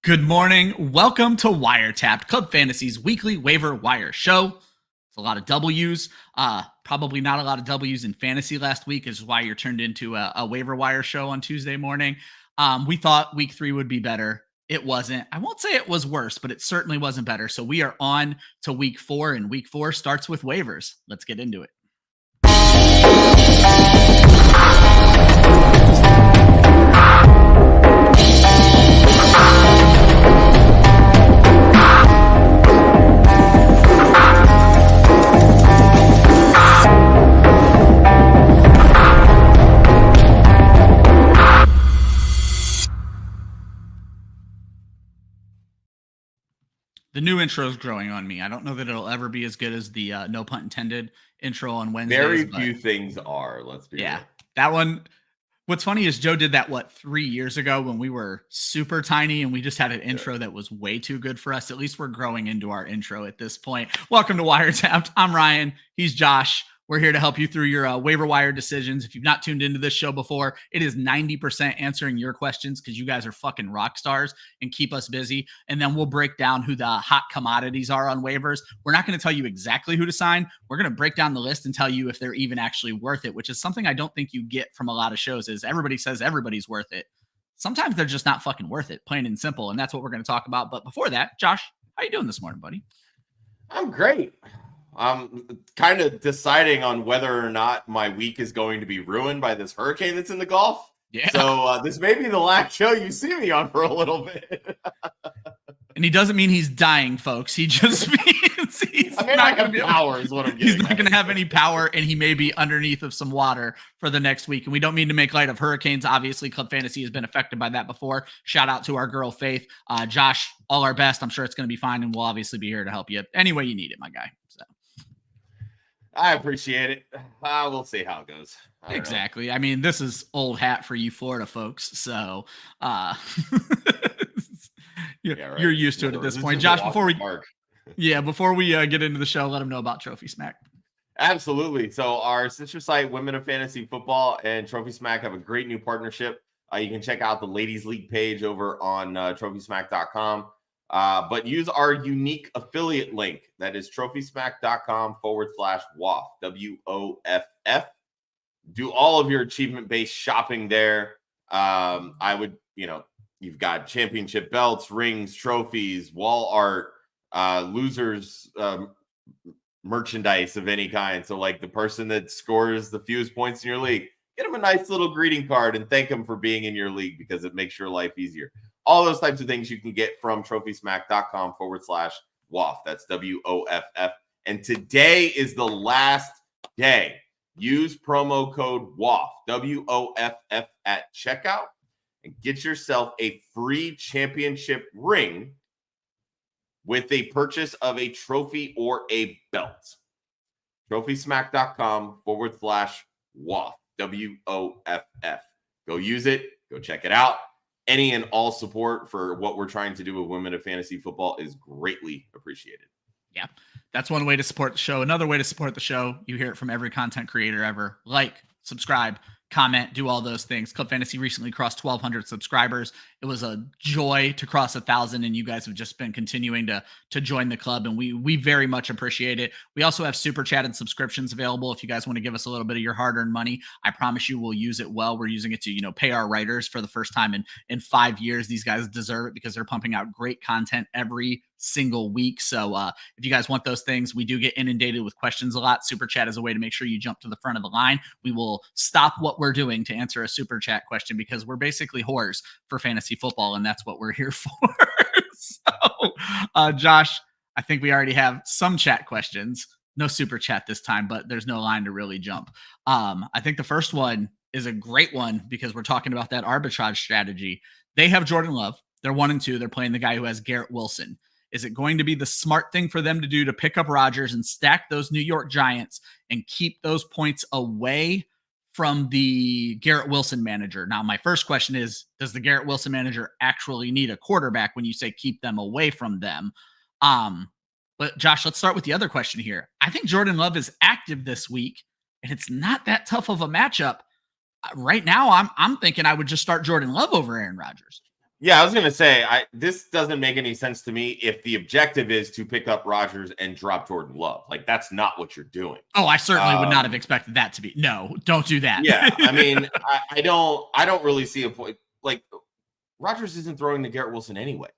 Good morning. Welcome to WireTapped, Club Fantasy's weekly waiver wire show. It's a lot of W's. Probably not a lot of W's in fantasy last week, is why you're turned into a waiver wire show on Tuesday morning. We thought week 3 would be better. It wasn't. I won't say it was worse, but it certainly wasn't better. So we are on to week 4, and week 4 starts with waivers. Let's get into it. The new intro is growing on me. I don't know that it'll ever be as good as the no pun intended intro on Wednesdays. Very few things are. Let's be real. That one. What's funny is Joe did that 3 years ago when we were super tiny and we just had an intro that was way too good for us. At least we're growing into our intro at this point. Welcome to WireTapped. I'm Ryan. He's Josh. We're here to help you through your waiver wire decisions. If you've not tuned into this show before, it is 90% answering your questions because you guys are fucking rock stars and keep us busy. And then we'll break down who the hot commodities are on waivers. We're not going to tell you exactly who to sign. We're going to break down the list and tell you if they're even actually worth it, which is something I don't think you get from a lot of shows. Is everybody says everybody's worth it. Sometimes they're just not fucking worth it, plain and simple. And that's what we're going to talk about. But before that, Josh, how you doing this morning, buddy? I'm great. I'm kind of deciding on whether or not my week is going to be ruined by this hurricane that's in the Gulf. Yeah. So this may be the last show you see me on for a little bit. And he doesn't mean he's dying, folks. He just means he's not going to have power is what I'm getting. He's not going to have any power, and he may be underneath of some water for the next week. And we don't mean to make light of hurricanes. Obviously, Club Fantasy has been affected by that before. Shout out to our girl, Faith. Josh, all our best. I'm sure it's going to be fine, and we'll obviously be here to help you any way you need it, my guy. So I appreciate it. We'll see how it goes. Exactly. I mean, this is old hat for you Florida folks. So you're used to it at this point. Josh, before we get into the show, let them know about Trophy Smack. Absolutely. So our sister site, Women of Fantasy Football and Trophy Smack, have a great new partnership. You can check out the Ladies League page over on trophysmack.com. But use our unique affiliate link. That is trophysmack.com/WOFF, WOFF. Do all of your achievement-based shopping there. I would, you've got championship belts, rings, trophies, wall art, losers, merchandise of any kind. So like the person that scores the fewest points in your league, get them a nice little greeting card and thank them for being in your league because it makes your life easier. All those types of things you can get from trophysmack.com/WOFF. That's WOFF. And today is the last day. Use promo code WOFF, WOFF at checkout and get yourself a free championship ring with a purchase of a trophy or a belt. trophysmack.com/WOFF, WOFF. Go use it. Go check it out. Any and all support for what we're trying to do with Women of Fantasy Football is greatly appreciated. Yeah, that's one way to support the show. Another way to support the show, you hear it from every content creator ever. Like, subscribe, comment, do all those things. Club Fantasy recently crossed 1,200 subscribers. It was a joy to cross 1,000, and you guys have just been continuing to join the club, and we very much appreciate it. We also have super chat and subscriptions available if you guys want to give us a little bit of your hard-earned money. I promise you we'll use it well. We're using it to pay our writers for the first time in 5 years. These guys deserve it because they're pumping out great content every single week. So if you guys want those things, we do get inundated with questions a lot. Super chat is a way to make sure you jump to the front of the line. We will stop what we're doing to answer a super chat question because we're basically whores for fantasy football, and that's what we're here for. So Josh, I think we already have some chat questions. No super chat this time, but there's no line to really jump. I think the first one is a great one because we're talking about that arbitrage strategy. They have Jordan Love. They're 1-2. They're playing the guy who has Garrett Wilson. Is it going to be the smart thing for them to do to pick up Rodgers and stack those New York Giants and keep those points away from the Garrett Wilson manager? Now, my first question is, does the Garrett Wilson manager actually need a quarterback when you say keep them away from them? But Josh, let's start with the other question here. I think Jordan Love is active this week, and it's not that tough of a matchup. Right now, I'm thinking I would just start Jordan Love over Aaron Rodgers. Yeah, I was going to say, this doesn't make any sense to me if the objective is to pick up Rodgers and drop Jordan Love. Like, that's not what you're doing. Oh, I certainly would not have expected that to be. No, don't do that. Yeah, I mean, I don't really see a point. Like, Rodgers isn't throwing to Garrett Wilson anyway.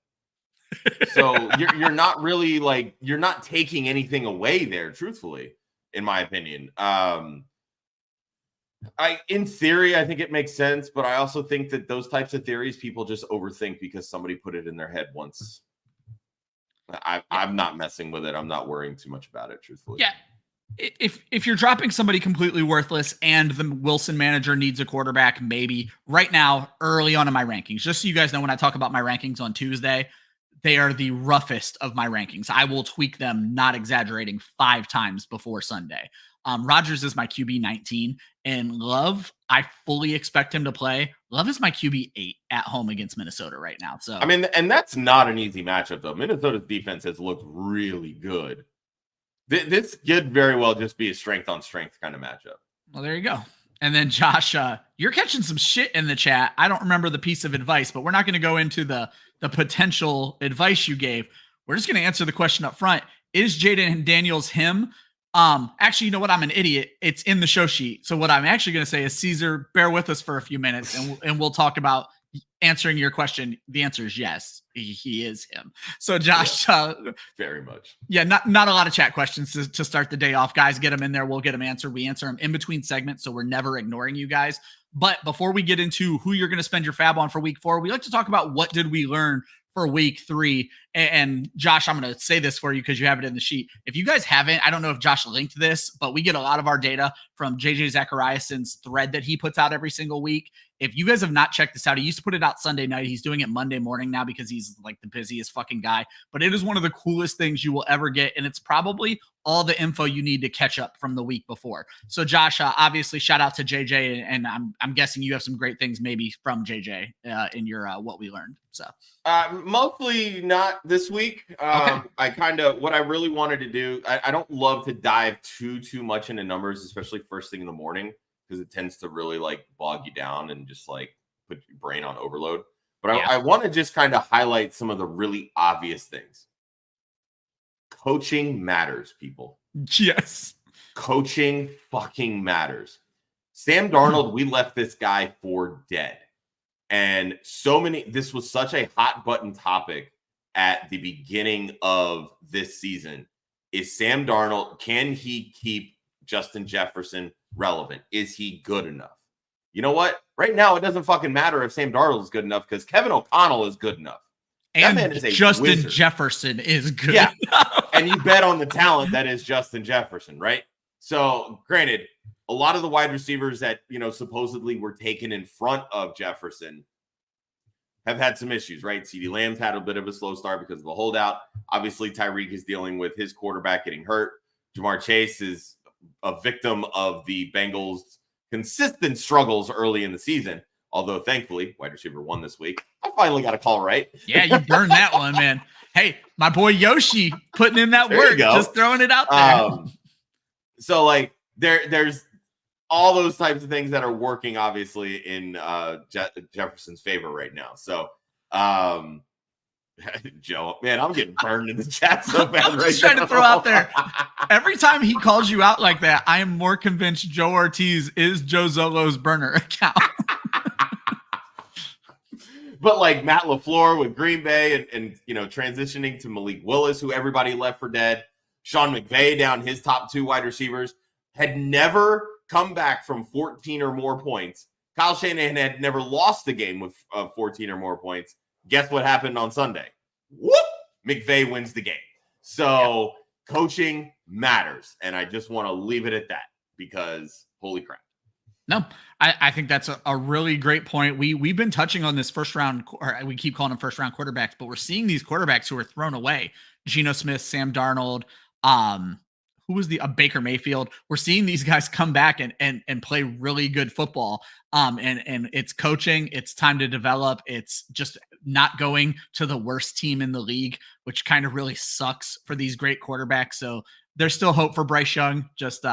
So you're not really like, you're not taking anything away there, truthfully, in my opinion. In theory, I think it makes sense, but I also think that those types of theories people just overthink because somebody put it in their head once. I'm not messing with it. I'm not worrying too much about it, truthfully. Yeah. If you're dropping somebody completely worthless and the Wilson manager needs a quarterback, maybe right now, early on in my rankings, just so you guys know, when I talk about my rankings on Tuesday, they are the roughest of my rankings. I will tweak them, not exaggerating, 5 times before Sunday. Rodgers is my QB 19, and Love, I fully expect him to play. Love is my QB 8 at home against Minnesota right now. So I mean, and that's not an easy matchup, though. Minnesota's defense has looked really good. This could very well just be a strength on strength kind of matchup. Well, there you go. And then Josh, you're catching some shit in the chat. I don't remember the piece of advice, but we're not going to go into the potential advice you gave. We're just going to answer the question up front. Is Jaden Daniels him? Actually, you know what? I'm an idiot. It's in the show sheet. So what I'm actually going to say is, Caesar, bear with us for a few minutes and we'll talk about answering your question. The answer is yes, he is him. So Josh, very much. Yeah. Not a lot of chat questions to start the day off, guys. Get them in there. We'll get them answered. We answer them in between segments. So we're never ignoring you guys. But before we get into who you're going to spend your fab on for week 4, we like to talk about what did we learn for week 3. And Josh, I'm going to say this for you because you have it in the sheet. If you guys haven't, I don't know if Josh linked this, but we get a lot of our data from JJ Zachariason's thread that he puts out every single week. If you guys have not checked this out, he used to put it out Sunday night. He's doing it Monday morning now because he's like the busiest fucking guy. But it is one of the coolest things you will ever get. And it's probably all the info you need to catch up from the week before. So Josh, obviously shout out to JJ. And I'm guessing you have some great things maybe from JJ in your what we learned. So mostly not this week. Okay. What I really wanted to do, I don't love to dive too much into numbers, especially first thing in the morning, because it tends to really like bog you down and just like put your brain on overload. But I want to just kind of highlight some of the really obvious things. Coaching matters, people. Yes. Coaching fucking matters. Sam Darnold, we left this guy for dead. And this was such a hot button topic at the beginning of this season. Is Sam Darnold, can he keep Justin Jefferson relevant? Is he good enough? You know what? Right now, it doesn't fucking matter if Sam Darnold is good enough because Kevin O'Connell is good enough. And Justin wizard. Jefferson is good. Yeah. And you bet on the talent that is Justin Jefferson, right? So granted, a lot of the wide receivers that, supposedly were taken in front of Jefferson have had some issues, right? CeeDee Lamb's had a bit of a slow start because of a holdout. Obviously, Tyreek is dealing with his quarterback getting hurt. Jamar Chase is a victim of the Bengals' consistent struggles early in the season. Although, thankfully, wide receiver 1 this week. I finally got a call right. Yeah, you burned that one, man. Hey, my boy Yoshi putting in that work, just throwing it out there. So, like, there's all those types of things that are working, obviously, in Jefferson's favor right now. So, Joe, man, I'm getting burned in the chat so bad. I'm just trying to throw out there. Every time he calls you out like that, I am more convinced Joe Ortiz is Joe Zolo's burner account. But like Matt LaFleur with Green Bay and transitioning to Malik Willis, who everybody left for dead. Sean McVay down his top 2 wide receivers, had never come back from 14 or more points. Kyle Shanahan had never lost a game with 14 or more points. Guess what happened on Sunday? Whoop! McVay wins the game. So coaching matters. And I just want to leave it at that because holy crap. No, I think that's a really great point. We've been touching on this first round, or we keep calling them first round quarterbacks, but we're seeing these quarterbacks who are thrown away. Geno Smith, Sam Darnold, who was Baker Mayfield. We're seeing these guys come back and play really good football. And it's coaching. It's time to develop. It's just not going to the worst team in the league, which kind of really sucks for these great quarterbacks. So there's still hope for Bryce Young. Just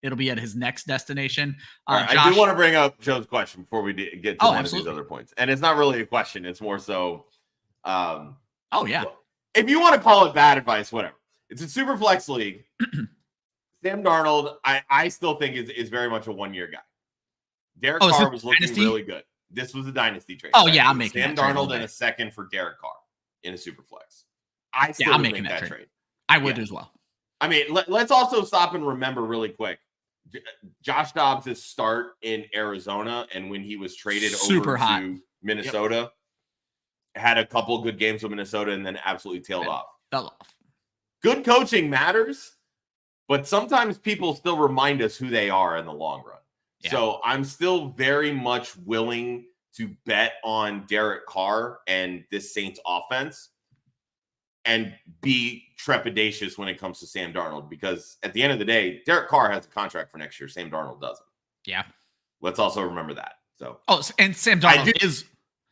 it'll be at his next destination. All right, Josh, I do want to bring up Joe's question before we get to one absolutely. of these other points. And it's not really a question. It's more so, oh, yeah. If you want to call it bad advice, whatever. It's a super flex league. Sam Darnold, I still think is very much a one-year guy. Derek Carr was looking really good. This was a dynasty trade. Oh, yeah, I'm making Sam Darnold and a second for Derek Carr in a super flex. I still I'm making that trade. I would as well. I mean, let's also stop and remember really quick. Josh Dobbs' start in Arizona and when he was traded over to Minnesota had a couple good games with Minnesota and then absolutely tailed off. Fell off. Good coaching matters, but sometimes people still remind us who they are in the long run. Yeah. So I'm still very much willing to bet on Derek Carr and this Saints offense and be trepidatious when it comes to Sam Darnold, because at the end of the day, Derek Carr has a contract for next year. Sam Darnold doesn't. Yeah. Let's also remember that. So, and Sam Darnold is.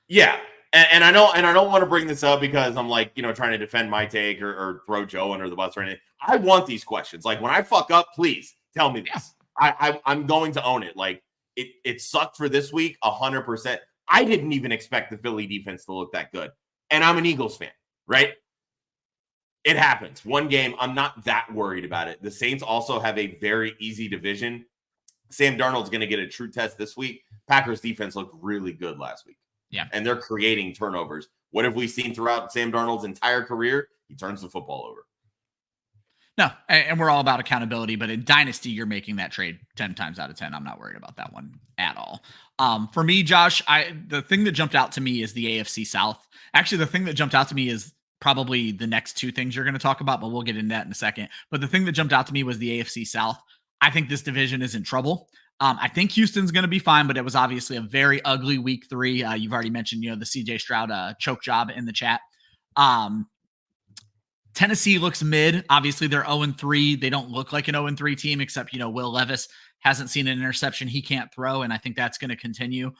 Yeah. And I don't want to bring this up because I'm like, trying to defend my take or throw Joe under the bus or anything. I want these questions. Like when I fuck up, please tell me this. I'm going to own it. Like it sucked for this week 100%. I didn't even expect the Philly defense to look that good. And I'm an Eagles fan, right? It happens. One game, I'm not that worried about it. The Saints also have a very easy division. Sam Darnold's going to get a true test this week. Packers defense looked really good last week. Yeah. And they're creating turnovers. What have we seen throughout Sam Darnold's entire career? He turns the football over. No, and we're all about accountability, but in Dynasty, you're making that trade 10 times out of 10. I'm not worried about that one at all. For me, Josh, the thing that jumped out to me is the AFC South. Actually, the thing that jumped out to me is probably the next two things you're going to talk about, but we'll get into that in a second. But the thing that jumped out to me was the AFC South. I think this division is in trouble. I think Houston's going to be fine, but it was obviously a very ugly week 3. You've already mentioned, the CJ Stroud choke job in the chat. Tennessee looks mid. Obviously, they're 0-3. They don't look like an 0-3 team, except, Will Levis hasn't seen an interception he can't throw, and I think that's going to continue.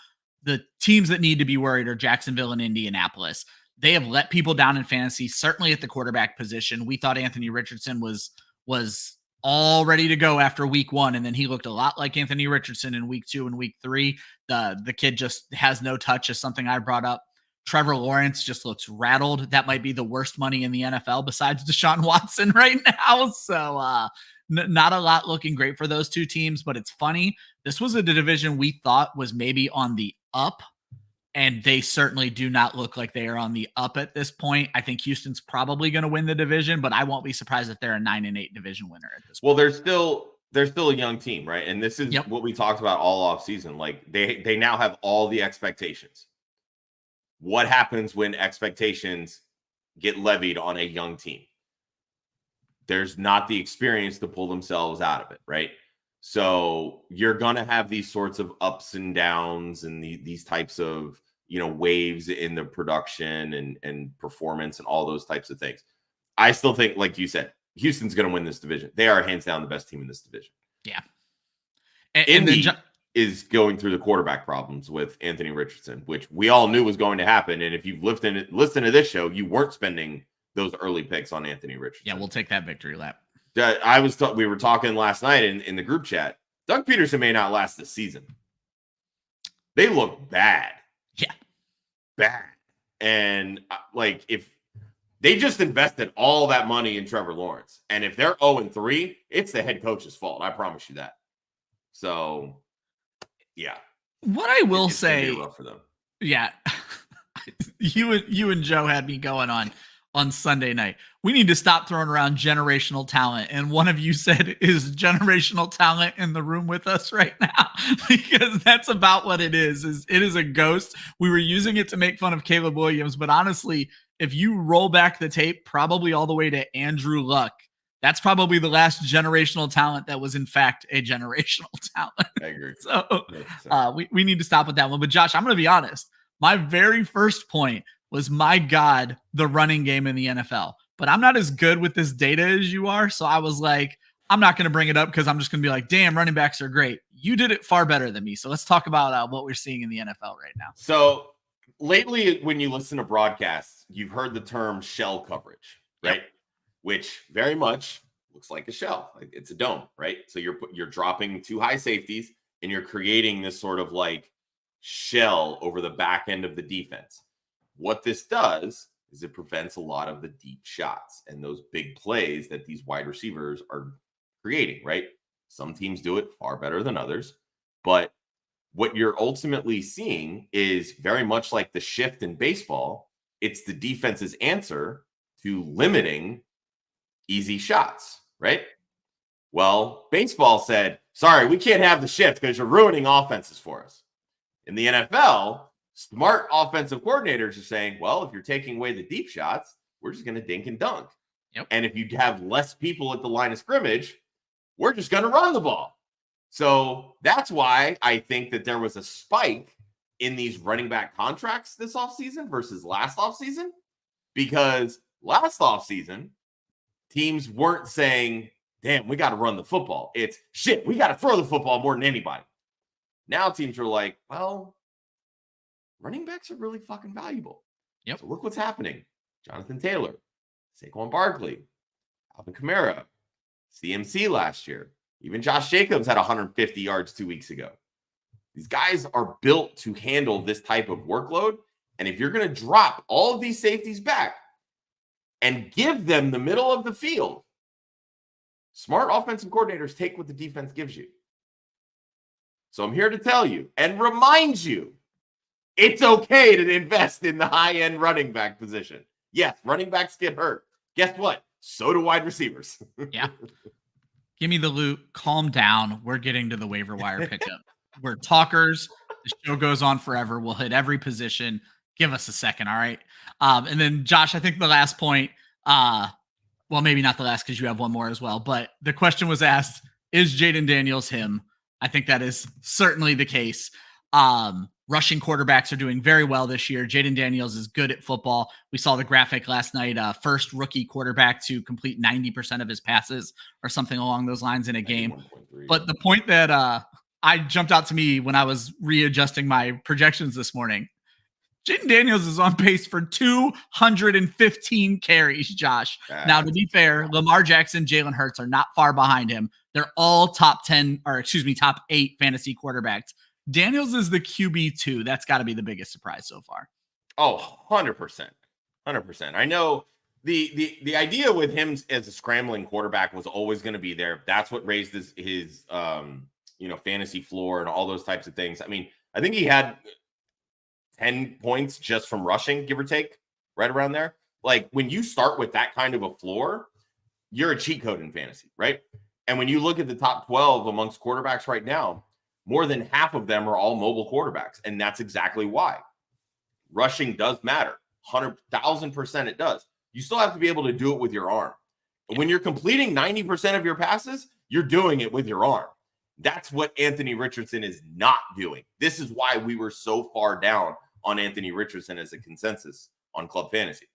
The teams that need to be worried are Jacksonville and Indianapolis. They have let people down in fantasy, certainly at the quarterback position. We thought Anthony Richardson was all ready to go after week 1, and then he looked a lot like Anthony Richardson in week 2 and week 3. The kid just has no touch, is something I brought up. Trevor Lawrence just looks rattled. That might be the worst money in the NFL besides Deshaun Watson right now. So not a lot looking great for those two teams, but it's funny. This was a division we thought was maybe on the up, and they certainly do not look like they are on the up at this point. I think Houston's probably going to win the division, but I won't be surprised if they're a 9-8 division winner at this point. Well, they're still a young team, right? And this is what we talked about all off season. Like they now have all the expectations. What happens when expectations get levied on a young team? There's not the experience to pull themselves out of it, right? So you're going to have these sorts of ups and downs and these types of, waves in the production and performance and all those types of things. I still think, like you said, Houston's going to win this division. They are hands down the best team in this division. Yeah. Indy is going through the quarterback problems with Anthony Richardson, which we all knew was going to happen. And if you've listened to this show, you weren't spending those early picks on Anthony Richardson. Yeah, we'll take that victory lap. We were talking last night in the group chat. Doug Peterson may not last this season. They look bad. Yeah. Bad. And if they just invested all that money in Trevor Lawrence, and if they're 0-3, it's the head coach's fault. I promise you that. So, yeah. What I will say, rough for them. Yeah, you and Joe had me going on Sunday night. We need to stop throwing around generational talent. And one of you said, is generational talent in the room with us right now? Because that's about what it is. It is a ghost. We were using it to make fun of Caleb Williams, but honestly, if you roll back the tape, probably all the way to Andrew Luck, that's probably the last generational talent that was in fact a generational talent. I agree. So we need to stop with that one. But Josh, I'm going to be honest. My very first point was, my God, the running game in the NFL. But I'm not as good with this data as you are. So I was like, I'm not going to bring it up because I'm just going to be like, damn, running backs are great. You did it far better than me. So let's talk about what we're seeing in the NFL right now. So lately, when you listen to broadcasts, you've heard the term shell coverage, right? Yep. Which very much looks like a shell. Like it's a dome, right? So you're dropping 2 high safeties and you're creating this sort of like shell over the back end of the defense. What this does is it prevents a lot of the deep shots and those big plays that these wide receivers are creating, right? Some teams do it far better than others, but what you're ultimately seeing is very much like the shift in baseball. It's the defense's answer to limiting easy shots, right? Well, baseball said, sorry, we can't have the shift because you're ruining offenses for us. In the NFL, smart offensive coordinators are saying, well, if you're taking away the deep shots, we're just going to dink and dunk. Yep. And if you have less people at the line of scrimmage, we're just going to run the ball. So that's why I think that there was a spike in these running back contracts this offseason versus last offseason, because last offseason, teams weren't saying, damn, we got to run the football. It's shit, we got to throw the football more than anybody. Now teams are like, well, running backs are really fucking valuable. Yep. So look what's happening. Jonathan Taylor, Saquon Barkley, Alvin Kamara, CMC last year. Even Josh Jacobs had 150 yards 2 weeks ago. These guys are built to handle this type of workload. And if you're going to drop all of these safeties back and give them the middle of the field, smart offensive coordinators take what the defense gives you. So I'm here to tell you and remind you, it's okay to invest in the high-end running back position. Yes, running backs get hurt. Guess what? So do wide receivers. Yeah. Give me the loot. Calm down. We're getting to the waiver wire pickup. We're talkers. The show goes on forever. We'll hit every position. Give us a second, all right? And then, Josh, I think the last point, well, maybe not the last because you have one more as well, but the question was asked, is Jaden Daniels him? I think that is certainly the case. Rushing quarterbacks are doing very well this year. Jaden Daniels is good at football. We saw the graphic last night, first rookie quarterback to complete 90% of his passes or something along those lines in a game. But the point that I jumped out to me when I was readjusting my projections this morning, Jaden Daniels is on pace for 215 carries, Josh. Now, to be fair, Lamar Jackson, Jalen Hurts are not far behind him. They're all top 8 fantasy quarterbacks. Daniels is the QB2. That's got to be the biggest surprise so far. Oh, 100%. 100%. I know the idea with him as a scrambling quarterback was always going to be there. That's what raised his fantasy floor and all those types of things. I mean, I think he had 10 points just from rushing, give or take, right around there. Like when you start with that kind of a floor, you're a cheat code in fantasy, right? And when you look at the top 12 amongst quarterbacks right now, more than half of them are all mobile quarterbacks. And that's exactly why. Rushing does matter. 100,000% it does. You still have to be able to do it with your arm. When you're completing 90% of your passes, you're doing it with your arm. That's what Anthony Richardson is not doing. This is why we were so far down on Anthony Richardson as a consensus on Club Fantasy.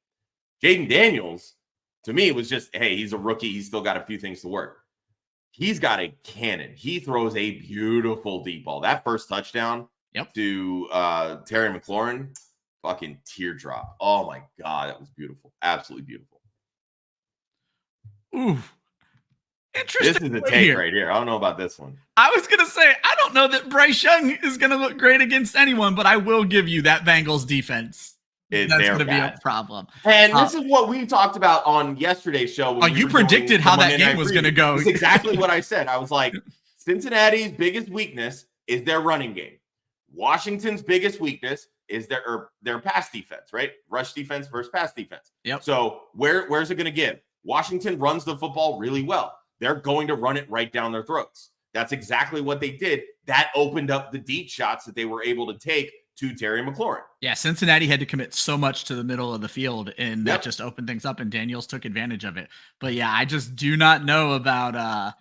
Jaden Daniels, to me, was just, hey, he's a rookie. He's still got a few things to work. He's got a cannon. He throws a beautiful deep ball. That first touchdown to Terry McLaurin, fucking teardrop. Oh, my God. That was beautiful. Absolutely beautiful. Ooh. Interesting. This is a take right here. I don't know about this one. I was going to say, I don't know that Bryce Young is going to look great against anyone, but I will give you that Bengals defense. That's going to be a problem. And this is what we talked about on yesterday's show. You predicted how that game was going to go. That's exactly what I said. I was like, Cincinnati's biggest weakness is their running game. Washington's biggest weakness is their pass defense, right? Rush defense versus pass defense. Yep. So where's it going to give? Washington runs the football really well. They're going to run it right down their throats. That's exactly what they did. That opened up the deep shots that they were able to take to Terry McLaurin. Yeah, Cincinnati had to commit so much to the middle of the field, and that just opened things up, and Daniels took advantage of it. But yeah, I just do not know about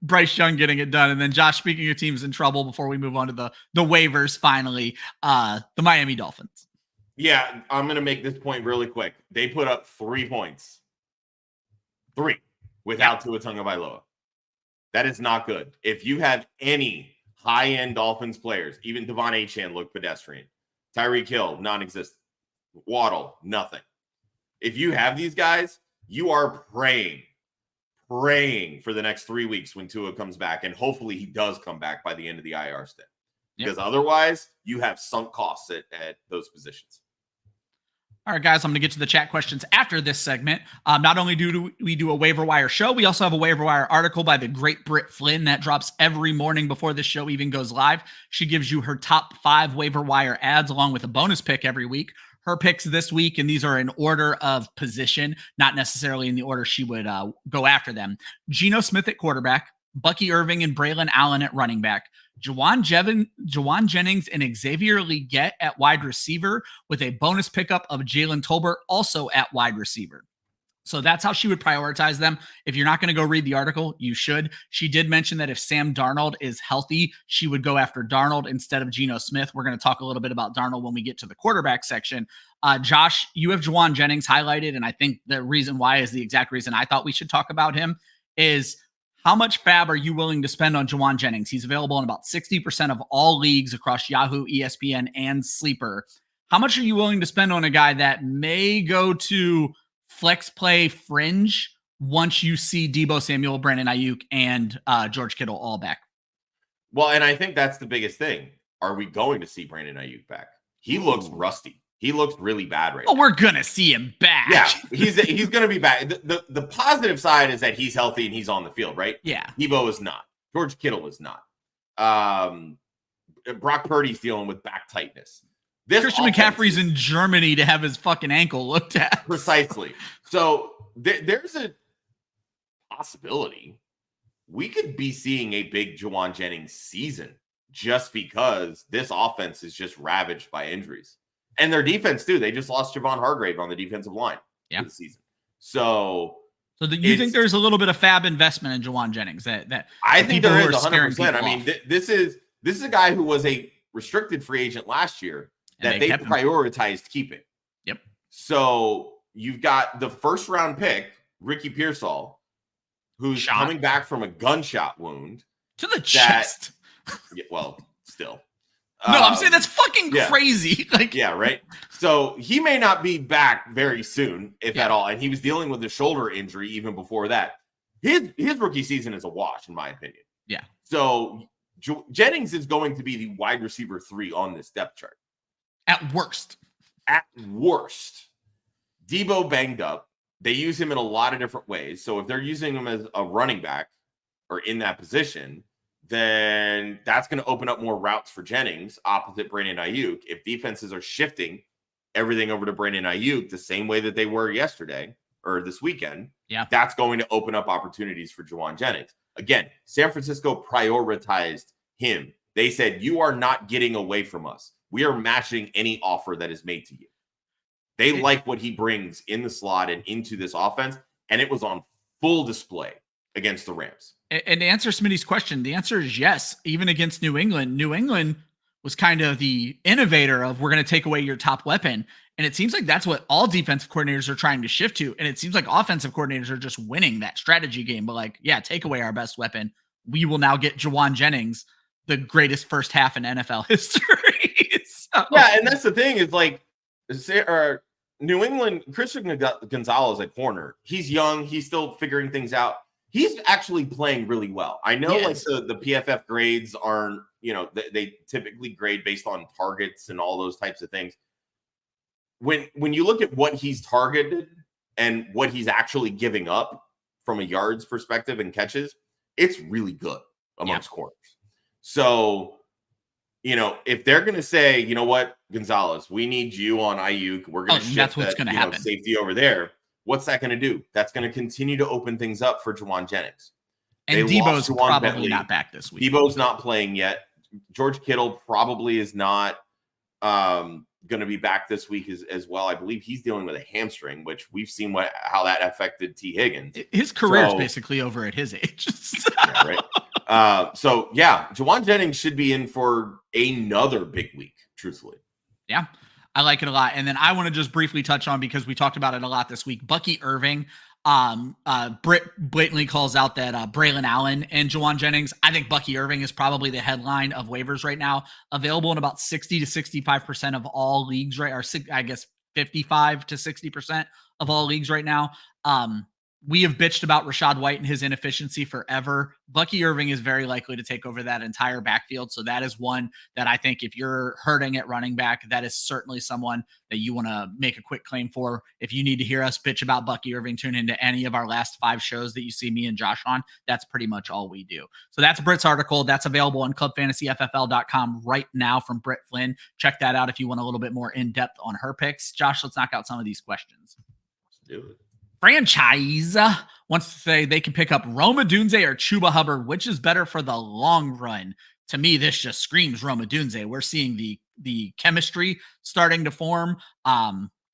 Bryce Young getting it done. And then Josh, speaking of teams in trouble, before we move on to the waivers, finally, the Miami Dolphins. Yeah, I'm going to make this point really quick. They put up 3 points. 3 without Tua Tagovailoa. That is not good. If you have any high-end Dolphins players, even Devon Achane looked pedestrian. Tyreek Hill, non-existent. Waddle, nothing. If you have these guys, you are praying for the next 3 weeks when Tua comes back, and hopefully he does come back by the end of the IR stint. Because otherwise, you have sunk costs at those positions. All right, guys, I'm going to get to the chat questions after this segment. Not only do we do a waiver wire show, we also have a waiver wire article by the great Britt Flynn that drops every morning before the show even goes live. She gives you her top 5 waiver wire ads along with a bonus pick every week. Her picks this week, and these are in order of position, not necessarily in the order she would go after them. Geno Smith at quarterback, Bucky Irving and Braylon Allen at running back, Juwan Jennings and Xavier Legette at wide receiver with a bonus pickup of Jalen Tolbert also at wide receiver. So that's how she would prioritize them. If you're not going to go read the article, you should. She did mention that if Sam Darnold is healthy, she would go after Darnold instead of Geno Smith. We're going to talk a little bit about Darnold when we get to the quarterback section. Josh, you have Juwan Jennings highlighted, and I think the reason why is the exact reason I thought we should talk about him is how much fab are you willing to spend on Juwan Jennings? He's available in about 60% of all leagues across Yahoo, ESPN, and Sleeper. How much are you willing to spend on a guy that may go to flex play fringe once you see Deebo Samuel, Brandon Ayuk, and George Kittle all back? Well, and I think that's the biggest thing. Are we going to see Brandon Ayuk back? He looks rusty. He looks really bad right now. We're going to see him back. Yeah, he's going to be back. The positive side is that he's healthy and he's on the field, right? Yeah. Deebo is not. George Kittle is not. Brock Purdy's dealing with back tightness. Christian McCaffrey's in Germany to have his fucking ankle looked at. Precisely. So there's a possibility we could be seeing a big Juwan Jennings season just because this offense is just ravaged by injuries. And their defense, too. They just lost Javon Hargrave on the defensive line for the season. So you think there's a little bit of fab investment in Juwan Jennings? That I think there is 100%. I mean, this is a guy who was a restricted free agent last year that they prioritized keeping. Yep. So you've got the first-round pick, Ricky Pearsall, who's coming back from a gunshot wound. To the chest. Well, still. No, I'm saying that's fucking crazy. Yeah, right. So he may not be back very soon, if at all. And he was dealing with a shoulder injury even before that. His rookie season is a wash, in my opinion. Yeah. So Jennings is going to be the wide receiver 3 on this depth chart. At worst. At worst. Deebo banged up. They use him in a lot of different ways. So if they're using him as a running back or in that position, then that's going to open up more routes for Jennings opposite Brandon Ayuk. If defenses are shifting everything over to Brandon Ayuk the same way that they were yesterday or this weekend, that's going to open up opportunities for Juwan Jennings. Again, San Francisco prioritized him. They said, you are not getting away from us. We are matching any offer that is made to you. They like what he brings in the slot and into this offense, and it was on full display against the Rams. And to answer Smitty's question, the answer is yes. Even against New England, New England was kind of the innovator of we're going to take away your top weapon. And it seems like that's what all defensive coordinators are trying to shift to. And it seems like offensive coordinators are just winning that strategy game. But take away our best weapon. We will now get Juwan Jennings, the greatest first half in NFL history. Yeah, and that's the thing is New England, Christian Gonzalez at corner. He's young. He's still figuring things out. He's actually playing really well. I know the PFF grades aren't, they typically grade based on targets and all those types of things. When you look at what he's targeted and what he's actually giving up from a yards perspective and catches, it's really good amongst corners. So, if they're going to say, you know what, Gonzalez, we need you on Ayuk. We're going to shift what's going to happen. Safety over there. What's that going to do? That's going to continue to open things up for Juwan Jennings. And Deebo's probably not back this week. Deebo's not playing yet. George Kittle probably is not going to be back this week as well. I believe he's dealing with a hamstring, which we've seen how that affected T. Higgins. His career is basically over at his age. Right. Juwan Jennings should be in for another big week, truthfully. Yeah. I like it a lot. And then I want to just briefly touch on, because we talked about it a lot this week, Bucky Irving. Britt blatantly calls out that Braylon Allen and Juwan Jennings. I think Bucky Irving is probably the headline of waivers right now, available in about 60 to 65% of all leagues, right? Or I guess 55 to 60% of all leagues right now. We have bitched about Rachaad White and his inefficiency forever. Bucky Irving is very likely to take over that entire backfield. So that is one that I think if you're hurting at running back, that is certainly someone that you want to make a quick claim for. If you need to hear us bitch about Bucky Irving, tune into any of our last 5 shows that you see me and Josh on. That's pretty much all we do. So that's Britt's article. That's available on clubfantasyffl.com right now from Britt Flynn. Check that out if you want a little bit more in-depth on her picks. Josh, let's knock out some of these questions. Let's do it. Franchise wants to say they can pick up Rome Odunze or Chuba Hubbard. Which is better for the long run? To me, this just screams Rome Odunze. We're seeing the chemistry starting to form.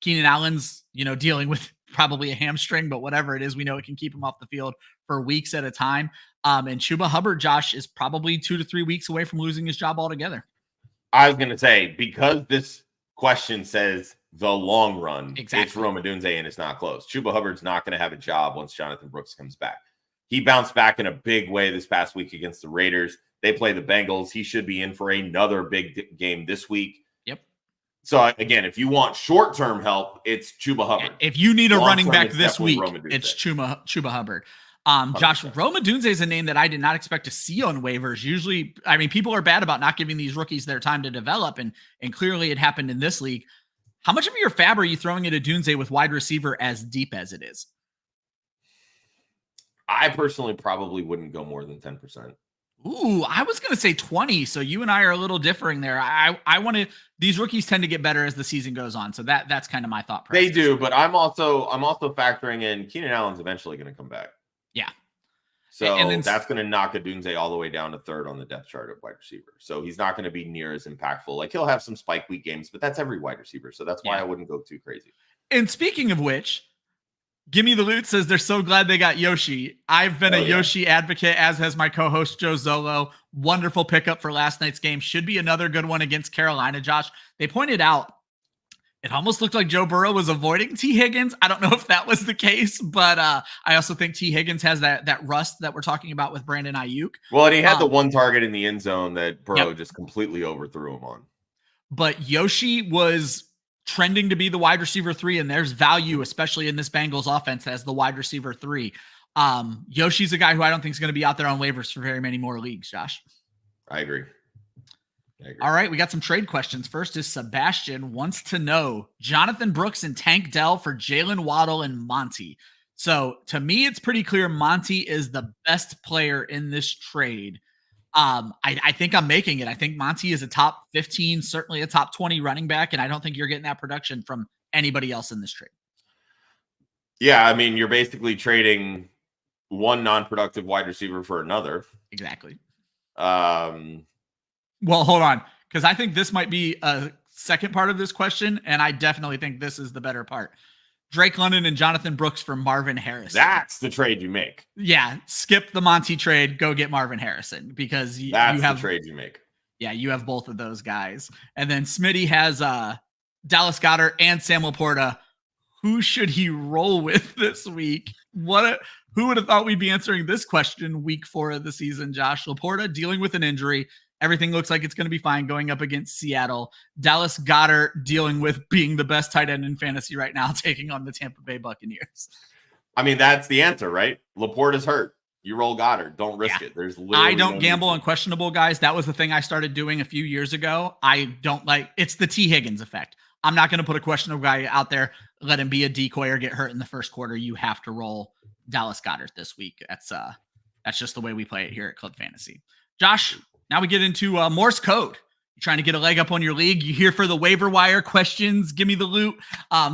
Keenan Allen's, dealing with probably a hamstring, but whatever it is, we know it can keep him off the field for weeks at a time. And Chuba Hubbard, Josh, is probably 2 to 3 weeks away from losing his job altogether. I was going to say, because this question says the long run, exactly. It's Rome Odunze and it's not close. Chuba Hubbard's not going to have a job once Jonathan Brooks comes back. He bounced back in a big way this past week against the Raiders. They play the Bengals. He should be in for another big game this week. Yep. So, again, if you want short-term help, it's Chuba Hubbard. If you need a running back this week, it's Chuba Hubbard. Josh, Rome Odunze is a name that I did not expect to see on waivers. Usually, people are bad about not giving these rookies their time to develop, and clearly it happened in this league. How much of your fab are you throwing at Odunze with wide receiver as deep as it is? I personally probably wouldn't go more than 10%. Ooh, I was going to say 20. So you and I are a little differing there. I want to, these rookies tend to get better as the season goes on. So that's kind of my thought process. They do, but I'm also factoring in Keenan Allen's eventually going to come back. Yeah. So that's going to knock Odunze all the way down to 3rd on the depth chart of wide receiver. So he's not going to be near as impactful. Like, he'll have some spike week games, but that's every wide receiver. So that's why I wouldn't go too crazy. And speaking of which, Gimme the Loot says they're so glad they got Yoshi. I've been a Yoshi advocate, as has my co-host Joe Zolo. Wonderful pickup for last night's game. Should be another good one against Carolina, Josh. They pointed out it almost looked like Joe Burrow was avoiding T. Higgins. I don't know if that was the case, but I also think T. Higgins has that rust that we're talking about with Brandon Ayuk. Well, and he had the one target in the end zone that Burrow just completely overthrew him on. But Yoshi was trending to be the wide receiver 3, and there's value, especially in this Bengals offense, as the wide receiver 3. Yoshi's a guy who I don't think is going to be out there on waivers for very many more leagues, Josh. I agree. All right, we got some trade questions. First is Sebastian wants to know Jonathan Brooks and Tank Dell for Jalen Waddle and Monty. So to me, it's pretty clear Monty is the best player in this trade. I think I'm making it. I think Monty is a top 15, certainly a top 20 running back, and I don't think you're getting that production from anybody else in this trade. Yeah, you're basically trading one non-productive wide receiver for another. Exactly. Well, hold on, because I think this might be a second part of this question, and I definitely think this is the better part. Drake London and Jonathan Brooks for Marvin Harrison. That's the trade you make. Yeah, skip the Monty trade, go get Marvin Harrison, because you have the trade you make. Yeah, you have both of those guys. And then Smitty has Dallas Goedert and Sam Laporta. Who should he roll with this week? Who would have thought we'd be answering this question week 4 of the season, Josh? Laporta dealing with an injury. Everything looks like it's going to be fine going up against Seattle. Dallas Goedert dealing with being the best tight end in fantasy right now, taking on the Tampa Bay Buccaneers. That's the answer, right? Laporta's hurt. You roll Goddard. Don't risk it. There's literally I don't gamble on questionable guys. That was the thing I started doing a few years ago. It's the T. Higgins effect. I'm not going to put a questionable guy out there, let him be a decoy or get hurt in the first quarter. You have to roll Dallas Goedert this week. That's just the way we play it here at Club Fantasy. Josh, now we get into Morse code. You're trying to get a leg up on your league. You're here for the waiver wire questions. Give me the loot.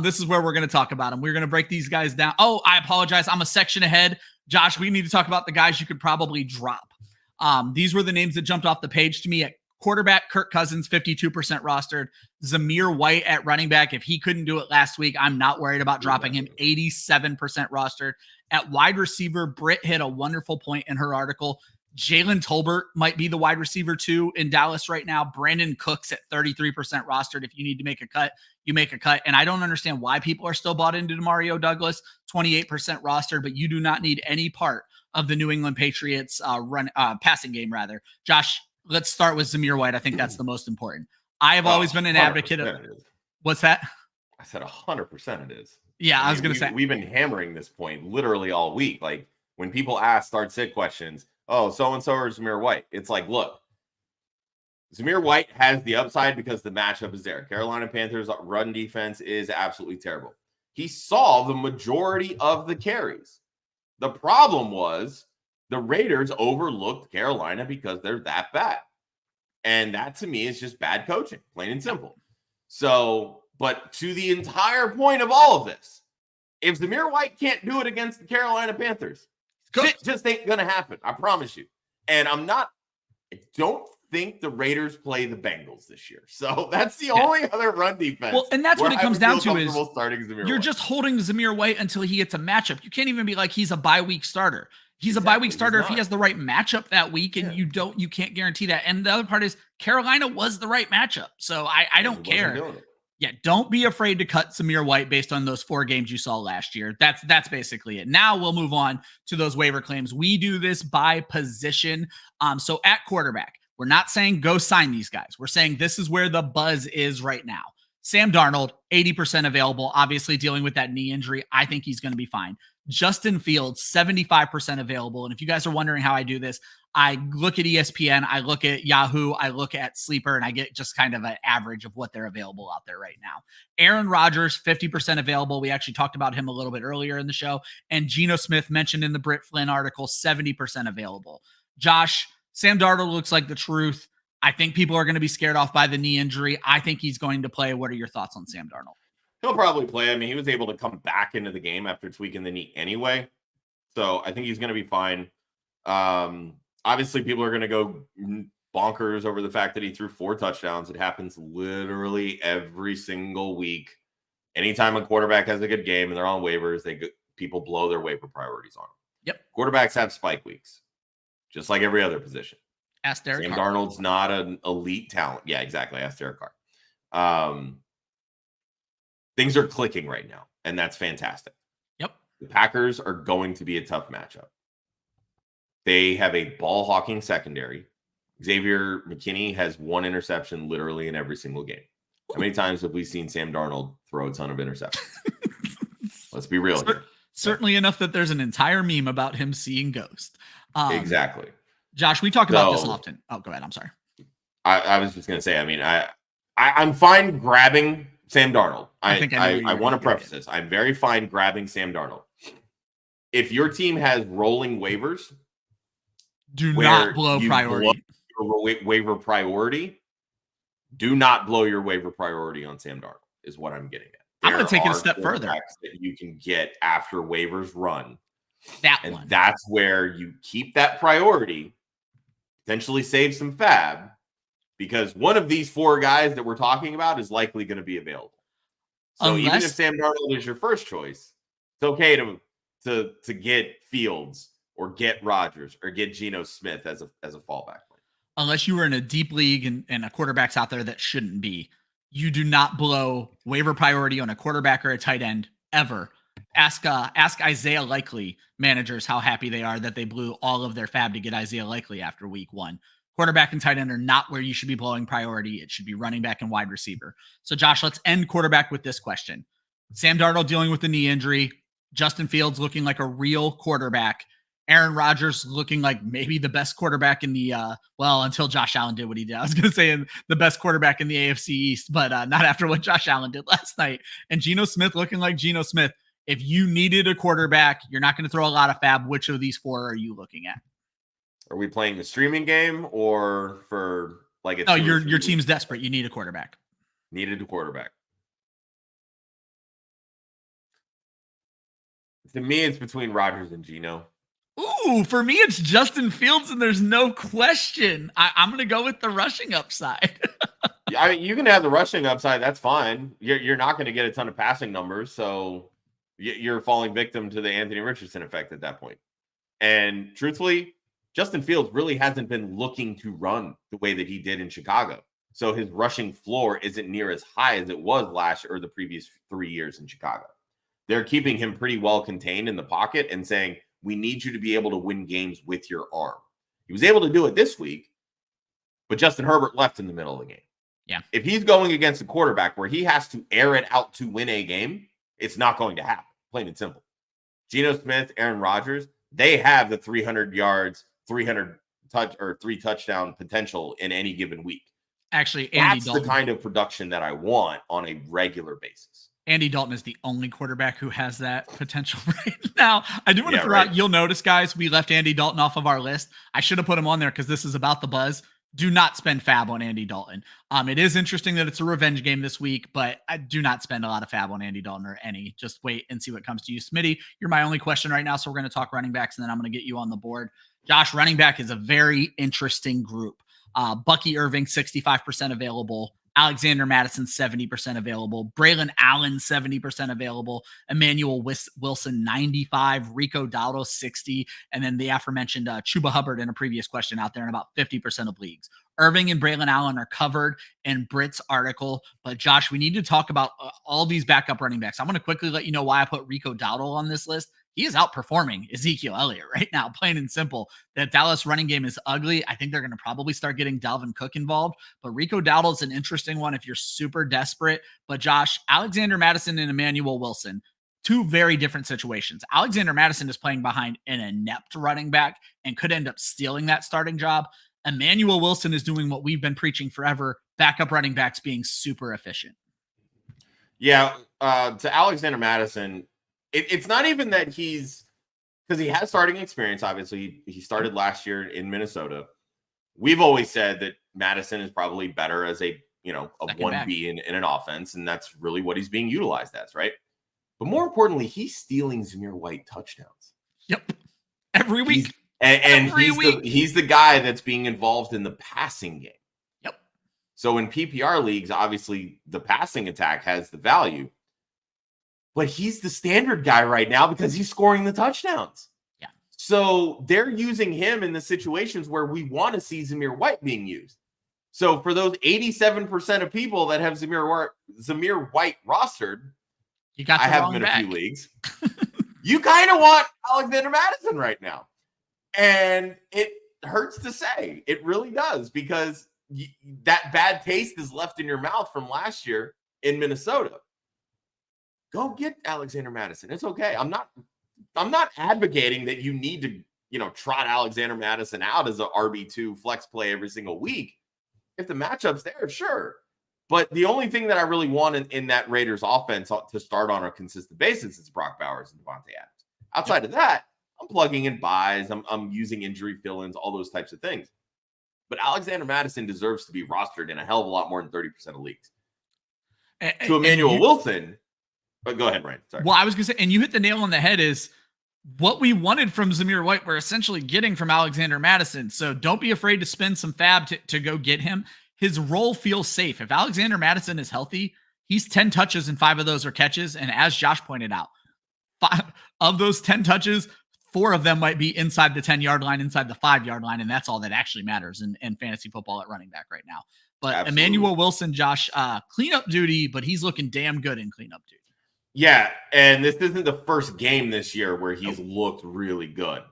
This is where we're going to talk about them. We're going to break these guys down. Oh, I apologize. I'm a section ahead. Josh, we need to talk about the guys you could probably drop. These were the names that jumped off the page to me. At quarterback, Kirk Cousins, 52% rostered. Zamir White at running back. If he couldn't do it last week, I'm not worried about dropping him. 87% rostered. At wide receiver, Britt hit a wonderful point in her article. Jalen Tolbert might be the wide receiver 2 in Dallas right now. Brandon Cooks at 33% rostered. If you need to make a cut, you make a cut. And I don't understand why people are still bought into Mario Douglas, 28% rostered, but you do not need any part of the New England Patriots passing game rather. Josh, let's start with Zamir White. I think that's the most important. I have always been an advocate of what's that? I said 100% it is. Yeah, I was going to say. We've been hammering this point literally all week. Like when people ask start-sit questions, oh, so-and-so or Zamir White, it's like, look, Zamir White has the upside because the matchup is there. Carolina Panthers' run defense is absolutely terrible. He saw the majority of the carries. The problem was the Raiders overlooked Carolina because they're that bad. And that to me is just bad coaching, plain and simple. So, but to the entire point of all of this, if Zamir White can't do it against the Carolina Panthers, shit just ain't going to happen. I promise you. And I don't think the Raiders play the Bengals this year. So that's the only other run defense. Well, and that's what it comes down to is you're just holding Zamir White until he gets a matchup. You can't even be like, he's a bye week starter. He's a bye week starter if he has the right matchup that week, and you can't guarantee that. And the other part is Carolina was the right matchup. So I don't care. Yeah, don't be afraid to cut Zamir White based on those 4 games you saw last year. That's basically it. Now we'll move on to those waiver claims. We do this by position. So at quarterback, we're not saying go sign these guys. We're saying this is where the buzz is right now. Sam Darnold, 80% available, obviously dealing with that knee injury. I think he's going to be fine. Justin Fields, 75% available. And if you guys are wondering how I do this, I look at ESPN, I look at Yahoo, I look at Sleeper, and I get just kind of an average of what they're available out there right now. Aaron Rodgers, 50% available. We actually talked about him a little bit earlier in the show. And Geno Smith, mentioned in the Britt Flynn article, 70% available. Josh, Sam Darnold looks like the truth. I think people are going to be scared off by the knee injury. I think he's going to play. What are your thoughts on Sam Darnold? He'll probably play. I mean, he was able to come back into the game after tweaking the knee anyway. So I think he's going to be fine. Obviously, people are going to go bonkers over the fact that he threw 4 touchdowns. It happens literally every single week. Anytime a quarterback has a good game and they're on waivers, people blow their waiver priorities on them. Yep. Quarterbacks have spike weeks, just like every other position. Ask Derek Sam Carr. Darnold's not an elite talent. Yeah, exactly. Ask Derek Carr. Things are clicking right now, and that's fantastic. Yep. The Packers are going to be a tough matchup. They have a ball-hawking secondary. Xavier McKinney has 1 interception literally in every single game. How many times have we seen Sam Darnold throw a ton of interceptions? Let's be real here. Certainly enough that there's an entire meme about him seeing ghosts. Exactly. Josh, we talk about this often. Oh, go ahead. I'm sorry. I was just going to say, I mean, I'm fine grabbing Sam Darnold. I want to preface this. I'm very fine grabbing Sam Darnold. If your team has rolling waivers, do not blow priority. Waiver priority. Do not blow your waiver priority on Sam Darnold, is what I'm getting at. I'm going to take it a step further. That you can get after waivers run. And that's where you keep that priority, potentially save some fab, because one of these 4 guys that we're talking about is likely going to be available. So even if Sam Darnold is your first choice, it's okay to get Fields or get Rodgers or get Geno Smith as a fallback plan. Unless you were in a deep league and a quarterback's out there that shouldn't be, you do not blow waiver priority on a quarterback or a tight end ever. Ask Isaiah Likely managers how happy they are that they blew all of their fab to get Isaiah Likely after week 1. Quarterback and tight end are not where you should be blowing priority. It should be running back and wide receiver. So Josh, let's end quarterback with this question. Sam Darnold dealing with the knee injury. Justin Fields looking like a real quarterback. Aaron Rodgers looking like maybe the best quarterback in the, until Josh Allen did what he did. I was going to say the best quarterback in the AFC East, but not after what Josh Allen did last night. And Geno Smith looking like Geno Smith. If you needed a quarterback, you're not going to throw a lot of fab. Which of these 4 are you looking at? Are we playing the streaming game or for like a your team's desperate. You need a quarterback. Needed a quarterback. To me, it's between Rodgers and Geno. Ooh, for me, it's Justin Fields, and there's no question. I'm going to go with the rushing upside. I mean, you can have the rushing upside. That's fine. You're not going to get a ton of passing numbers, so you're falling victim to the Anthony Richardson effect at that point. And truthfully, Justin Fields really hasn't been looking to run the way that he did in Chicago. So his rushing floor isn't near as high as it was last year or the previous 3 years in Chicago. They're keeping him pretty well contained in the pocket and saying, we need you to be able to win games with your arm. He was able to do it this week, but Justin Herbert left in the middle of the game. Yeah. If he's going against a quarterback where he has to air it out to win a game, it's not going to happen. Plain and simple. Geno Smith, Aaron Rodgers, they have the 300 yards, 300 touch or 3 touchdown potential in any given week. Actually, Andy That's Dalton. the kind of production that I want on a regular basis. Andy Dalton is the only quarterback who has that potential right now. I do want to throw out, you'll notice, guys, we left Andy Dalton off of our list. I should have put him on there because this is about the buzz. Do not spend fab on Andy Dalton. It is interesting that it's a revenge game this week, but I do not spend a lot of fab on Andy Dalton or any. Just wait and see what comes to you. Smitty, you're my only question right now, so we're going to talk running backs, and then I'm going to get you on the board. Josh, running back is a very interesting group. Bucky Irving, 65% available. Alexander Madison, 70% available. Braylon Allen, 70% available. Emmanuel Wilson, 95. Rico Dowdle, 60. And then the aforementioned Chuba Hubbard in a previous question out there in about 50% of leagues. Irving and Braylon Allen are covered in Britt's article. But Josh, we need to talk about all these backup running backs. I'm going to quickly let you know why I put Rico Dowdle on this list. He is outperforming Ezekiel Elliott right now, plain and simple. That Dallas running game is ugly. I think they're going to probably start getting Dalvin Cook involved. But Rico Dowdle is an interesting one if you're super desperate. But Josh, Alexander Madison and Emmanuel Wilson, two very different situations. Alexander Madison is playing behind an inept running back and could end up stealing that starting job. Emmanuel Wilson is doing what we've been preaching forever, backup running backs being super efficient. Yeah, to Alexander Madison, it's not even that because he has starting experience. Obviously, he started last year in Minnesota. We've always said that Madison is probably better as a 1B in an offense, and that's really what he's being utilized as, right? But more importantly, he's stealing Zamir White touchdowns. Yep, every week. He's the guy that's being involved in the passing game. Yep. So in PPR leagues, obviously the passing attack has the value. But he's the standard guy right now because he's scoring the touchdowns. Yeah. So they're using him in the situations where we want to see Zamir White being used. So for those 87% of people that have Zamir White rostered, I have him in a few leagues. You kind of want Alexander Madison right now. And it hurts to say. It really does, because that bad taste is left in your mouth from last year in Minnesota. Go get Alexander Madison. It's okay. I'm not advocating that you need to, trot Alexander Madison out as an RB2 flex play every single week. If the matchup's there, sure. But the only thing that I really want in that Raiders offense to start on a consistent basis is Brock Bowers and Devontae Adams. Outside of that, I'm plugging in buys. I'm using injury fill-ins, all those types of things. But Alexander Madison deserves to be rostered in a hell of a lot more than 30% of leagues. To Emmanuel Wilson. But go ahead, Ryan. Sorry. Well, I was going to say, and you hit the nail on the head, is what we wanted from Zamir White, we're essentially getting from Alexander Madison. So don't be afraid to spend some fab to go get him. His role feels safe. If Alexander Madison is healthy, he's 10 touches and 5 of those are catches. And as Josh pointed out, 5 of those 10 touches, 4 of them might be inside the 10-yard line, inside the 5-yard line. And that's all that actually matters in fantasy football at running back right now. But absolutely. Emmanuel Wilson, Josh, cleanup duty, but he's looking damn good in cleanup duty. Yeah, and this isn't the first game this year where he's looked really good.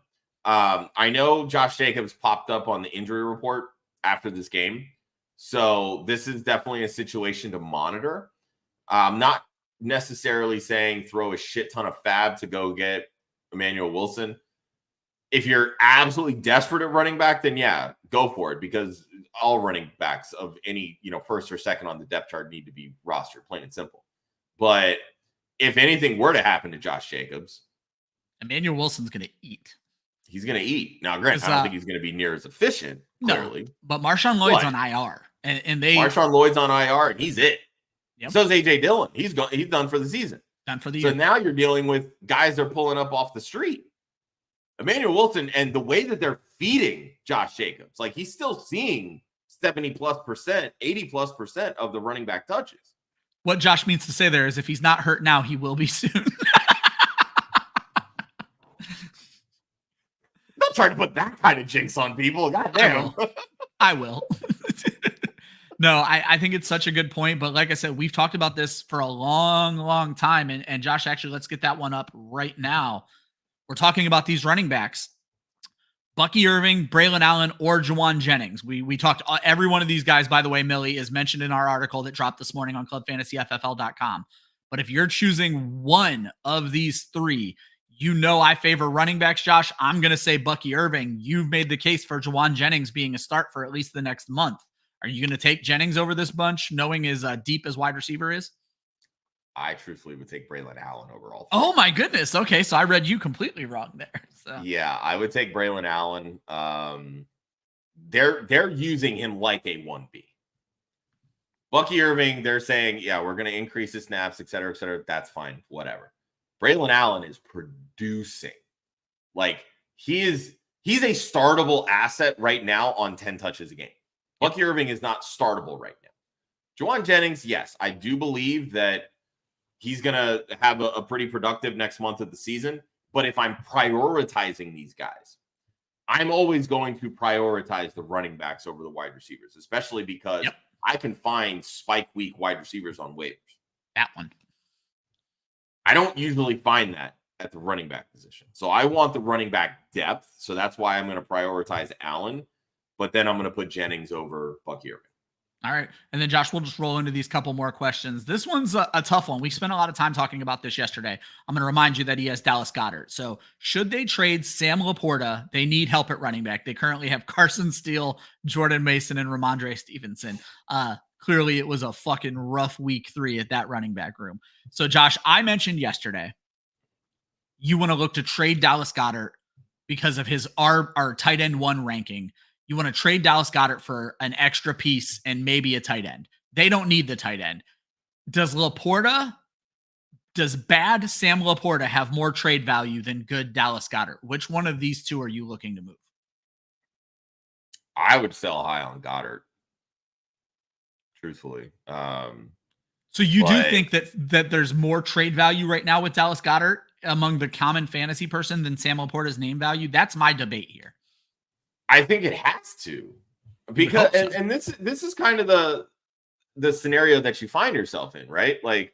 I know Josh Jacobs popped up on the injury report after this game, so this is definitely a situation to monitor. I'm not necessarily saying throw a shit ton of fab to go get Emmanuel Wilson. If you're absolutely desperate at running back, then yeah, go for it, because all running backs of any first or second on the depth chart need to be rostered, plain and simple. But if anything were to happen to Josh Jacobs, Emmanuel Wilson's going to eat. He's going to eat. Now, granted, I don't think he's going to be near as efficient, clearly. No, but Marshawn Lloyd's on IR. And Marshawn Lloyd's on IR, and he's it. Yep. So is A.J. Dillon. He's done for the season. Done for the year. So now you're dealing with guys that are pulling up off the street. Emmanuel Wilson, and the way that they're feeding Josh Jacobs, like he's still seeing 70+%, 80+% of the running back touches. What Josh means to say there is if he's not hurt now, he will be soon. Don't try to put that kind of jinx on people. God damn. I will. No, I think it's such a good point. But like I said, we've talked about this for a long, long time. And Josh, actually, let's get that one up right now. We're talking about these running backs. Bucky Irving, Braylon Allen, or Juwan Jennings. We talked every one of these guys, by the way, Millie, is mentioned in our article that dropped this morning on clubfantasyffl.com. But if you're choosing one of these three, I favor running backs, Josh. I'm going to say Bucky Irving. You've made the case for Juwan Jennings being a start for at least the next month. Are you going to take Jennings over this bunch, knowing as deep as wide receiver is? I truthfully would take Braylon Allen over all three. Oh my goodness. Okay, so I read you completely wrong there. So. Yeah, I would take Braylon Allen. They're using him like a 1B. Bucky Irving, they're saying, yeah, we're going to increase his snaps, et cetera, et cetera. That's fine, whatever. Braylon Allen is producing. Like, he's a startable asset right now on 10 touches a game. Bucky Irving is not startable right now. Juwan Jennings, yes, I do believe that he's going to have a pretty productive next month of the season. But if I'm prioritizing these guys, I'm always going to prioritize the running backs over the wide receivers, especially because I can find spike week wide receivers on waivers. That one. I don't usually find that at the running back position. So I want the running back depth. So that's why I'm going to prioritize Allen. But then I'm going to put Jennings over Bucky Irving. All right. And then, Josh, we'll just roll into these couple more questions. This one's a tough one. We spent a lot of time talking about this yesterday. I'm going to remind you that he has Dallas Goedert. So should they trade Sam Laporta? They need help at running back. They currently have Carson Steele, Jordan Mason, and Ramondre Stevenson. Clearly, it was a fucking rough week 3 at that running back room. So, Josh, I mentioned yesterday you want to look to trade Dallas Goedert because of his our tight end 1 ranking. You want to trade Dallas Goedert for an extra piece and maybe a tight end. They don't need the tight end. Does bad Sam Laporta have more trade value than good Dallas Goedert? Which one of these two are you looking to move? I would sell high on Goddard, truthfully. So you do think that there's more trade value right now with Dallas Goedert among the common fantasy person than Sam Laporta's name value? That's my debate here. I think it has to, because and this is kind of the scenario that you find yourself in, right? Like,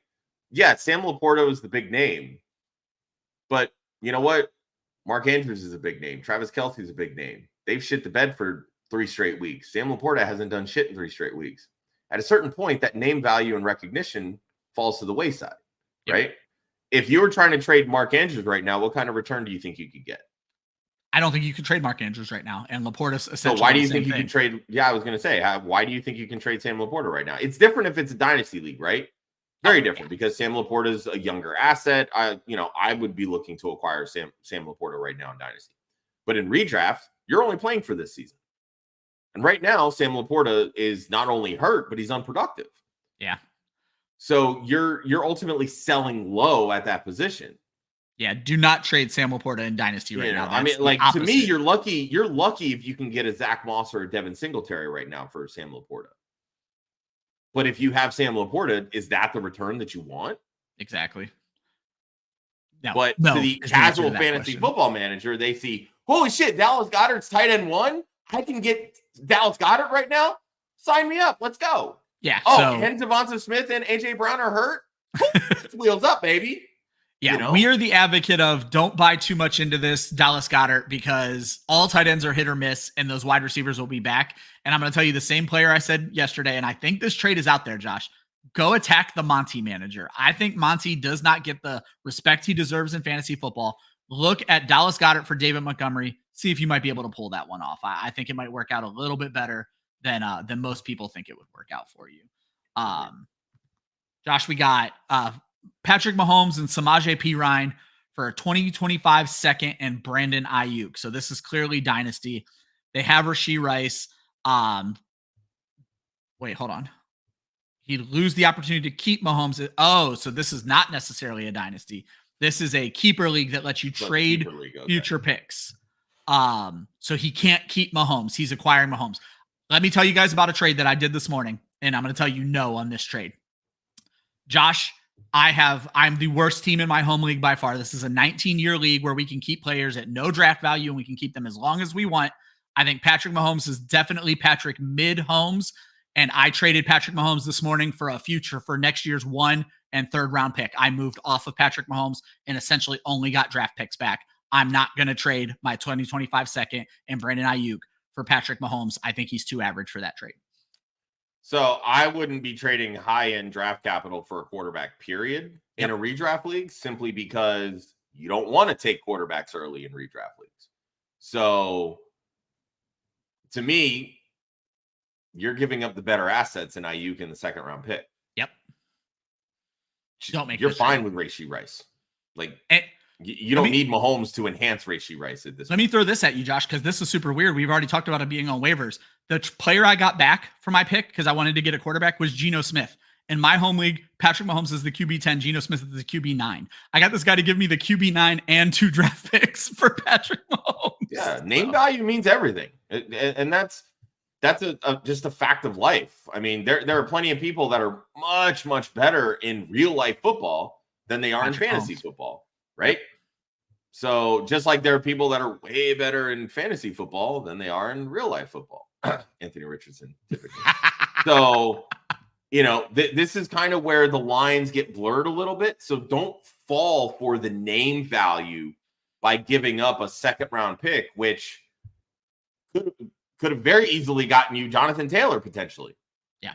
yeah, Sam Laporta is the big name, but you know what? Mark Andrews is a big name. Travis Kelce is a big name. They've shit the bed for 3 straight weeks. Sam Laporta hasn't done shit in 3 straight weeks. At a certain point, that name value and recognition falls to the wayside, right? If you were trying to trade Mark Andrews right now, what kind of return do you think you could get? I don't think you can trade Mark Andrews right now, and Laporta's essentially. So why do you think you can trade? Yeah, I was going to say, why do you think you can trade Sam Laporta right now? It's different if it's a dynasty league, right? Very different because Sam Laporta is a younger asset. I would be looking to acquire Sam Laporta right now in dynasty, but in redraft, you're only playing for this season, and right now Sam Laporta is not only hurt, but he's unproductive. Yeah. So you're ultimately selling low at that position. Yeah, do not trade Sam Laporta in Dynasty right now. I mean, like, to me, you're lucky if you can get a Zach Moss or a Devin Singletary right now for Sam Laporta. But if you have Sam Laporta, is that the return that you want? Exactly. No, but to the casual fantasy football manager, they see, holy shit, Dallas Goedert's tight end 1. I can get Dallas Goedert right now. Sign me up. Let's go. Yeah. And Devonta Smith and AJ Brown are hurt. Wheels up, baby. Yeah, we are the advocate of don't buy too much into this Dallas Goedert because all tight ends are hit or miss, and those wide receivers will be back. And I'm going to tell you the same player I said yesterday, and I think this trade is out there, Josh. Go attack the Monty manager. I think Monty does not get the respect he deserves in fantasy football. Look at Dallas Goedert for David Montgomery. See if you might be able to pull that one off. I think it might work out a little bit better than most people think it would work out for you. Josh, we got Patrick Mahomes and Samaje Perine for a 2025 second and Brandon Ayuk. So this is clearly dynasty. They have Rashee Rice. Wait, hold on. He'd lose the opportunity to keep Mahomes. Oh, so this is not necessarily a dynasty. This is a keeper league that lets you trade future picks. So he can't keep Mahomes. He's acquiring Mahomes. Let me tell you guys about a trade that I did this morning, and I'm going to tell you no on this trade. Josh, I'm the worst team in my home league by far. This is a 19-year league where we can keep players at no draft value and we can keep them as long as we want. I think Patrick Mahomes is definitely Patrick mid-Holmes, and I traded Patrick Mahomes this morning for a future for next year's 1- and 3rd round pick. I moved off of Patrick Mahomes and essentially only got draft picks back. I'm not going to trade my 2025 second and Brandon Ayuk for Patrick Mahomes. I think he's too average for that trade. So I wouldn't be trading high-end draft capital for a quarterback, period, in a redraft league, simply because you don't want to take quarterbacks early in redraft leagues. So to me, you're giving up the better assets in Ayuk in the second round pick. Yep. You're fine with Rashee Rice. Like, you don't need Mahomes to enhance Rashee Rice at this point. Let me throw this at you, Josh, because this is super weird. We've already talked about it being on waivers. The player I got back for my pick, because I wanted to get a quarterback, was Geno Smith. In my home league, Patrick Mahomes is the QB10, Geno Smith is the QB9. I got this guy to give me the QB9 and 2 draft picks for Patrick Mahomes. Yeah, name value means everything. And that's just a fact of life. I mean, there are plenty of people that are much, much better in real life football than they are in fantasy football, right? So just like there are people that are way better in fantasy football than they are in real life football. Anthony Richardson, typically. So, this is kind of where the lines get blurred a little bit. So don't fall for the name value by giving up a second round pick, which could have very easily gotten you Jonathan Taylor potentially. Yeah.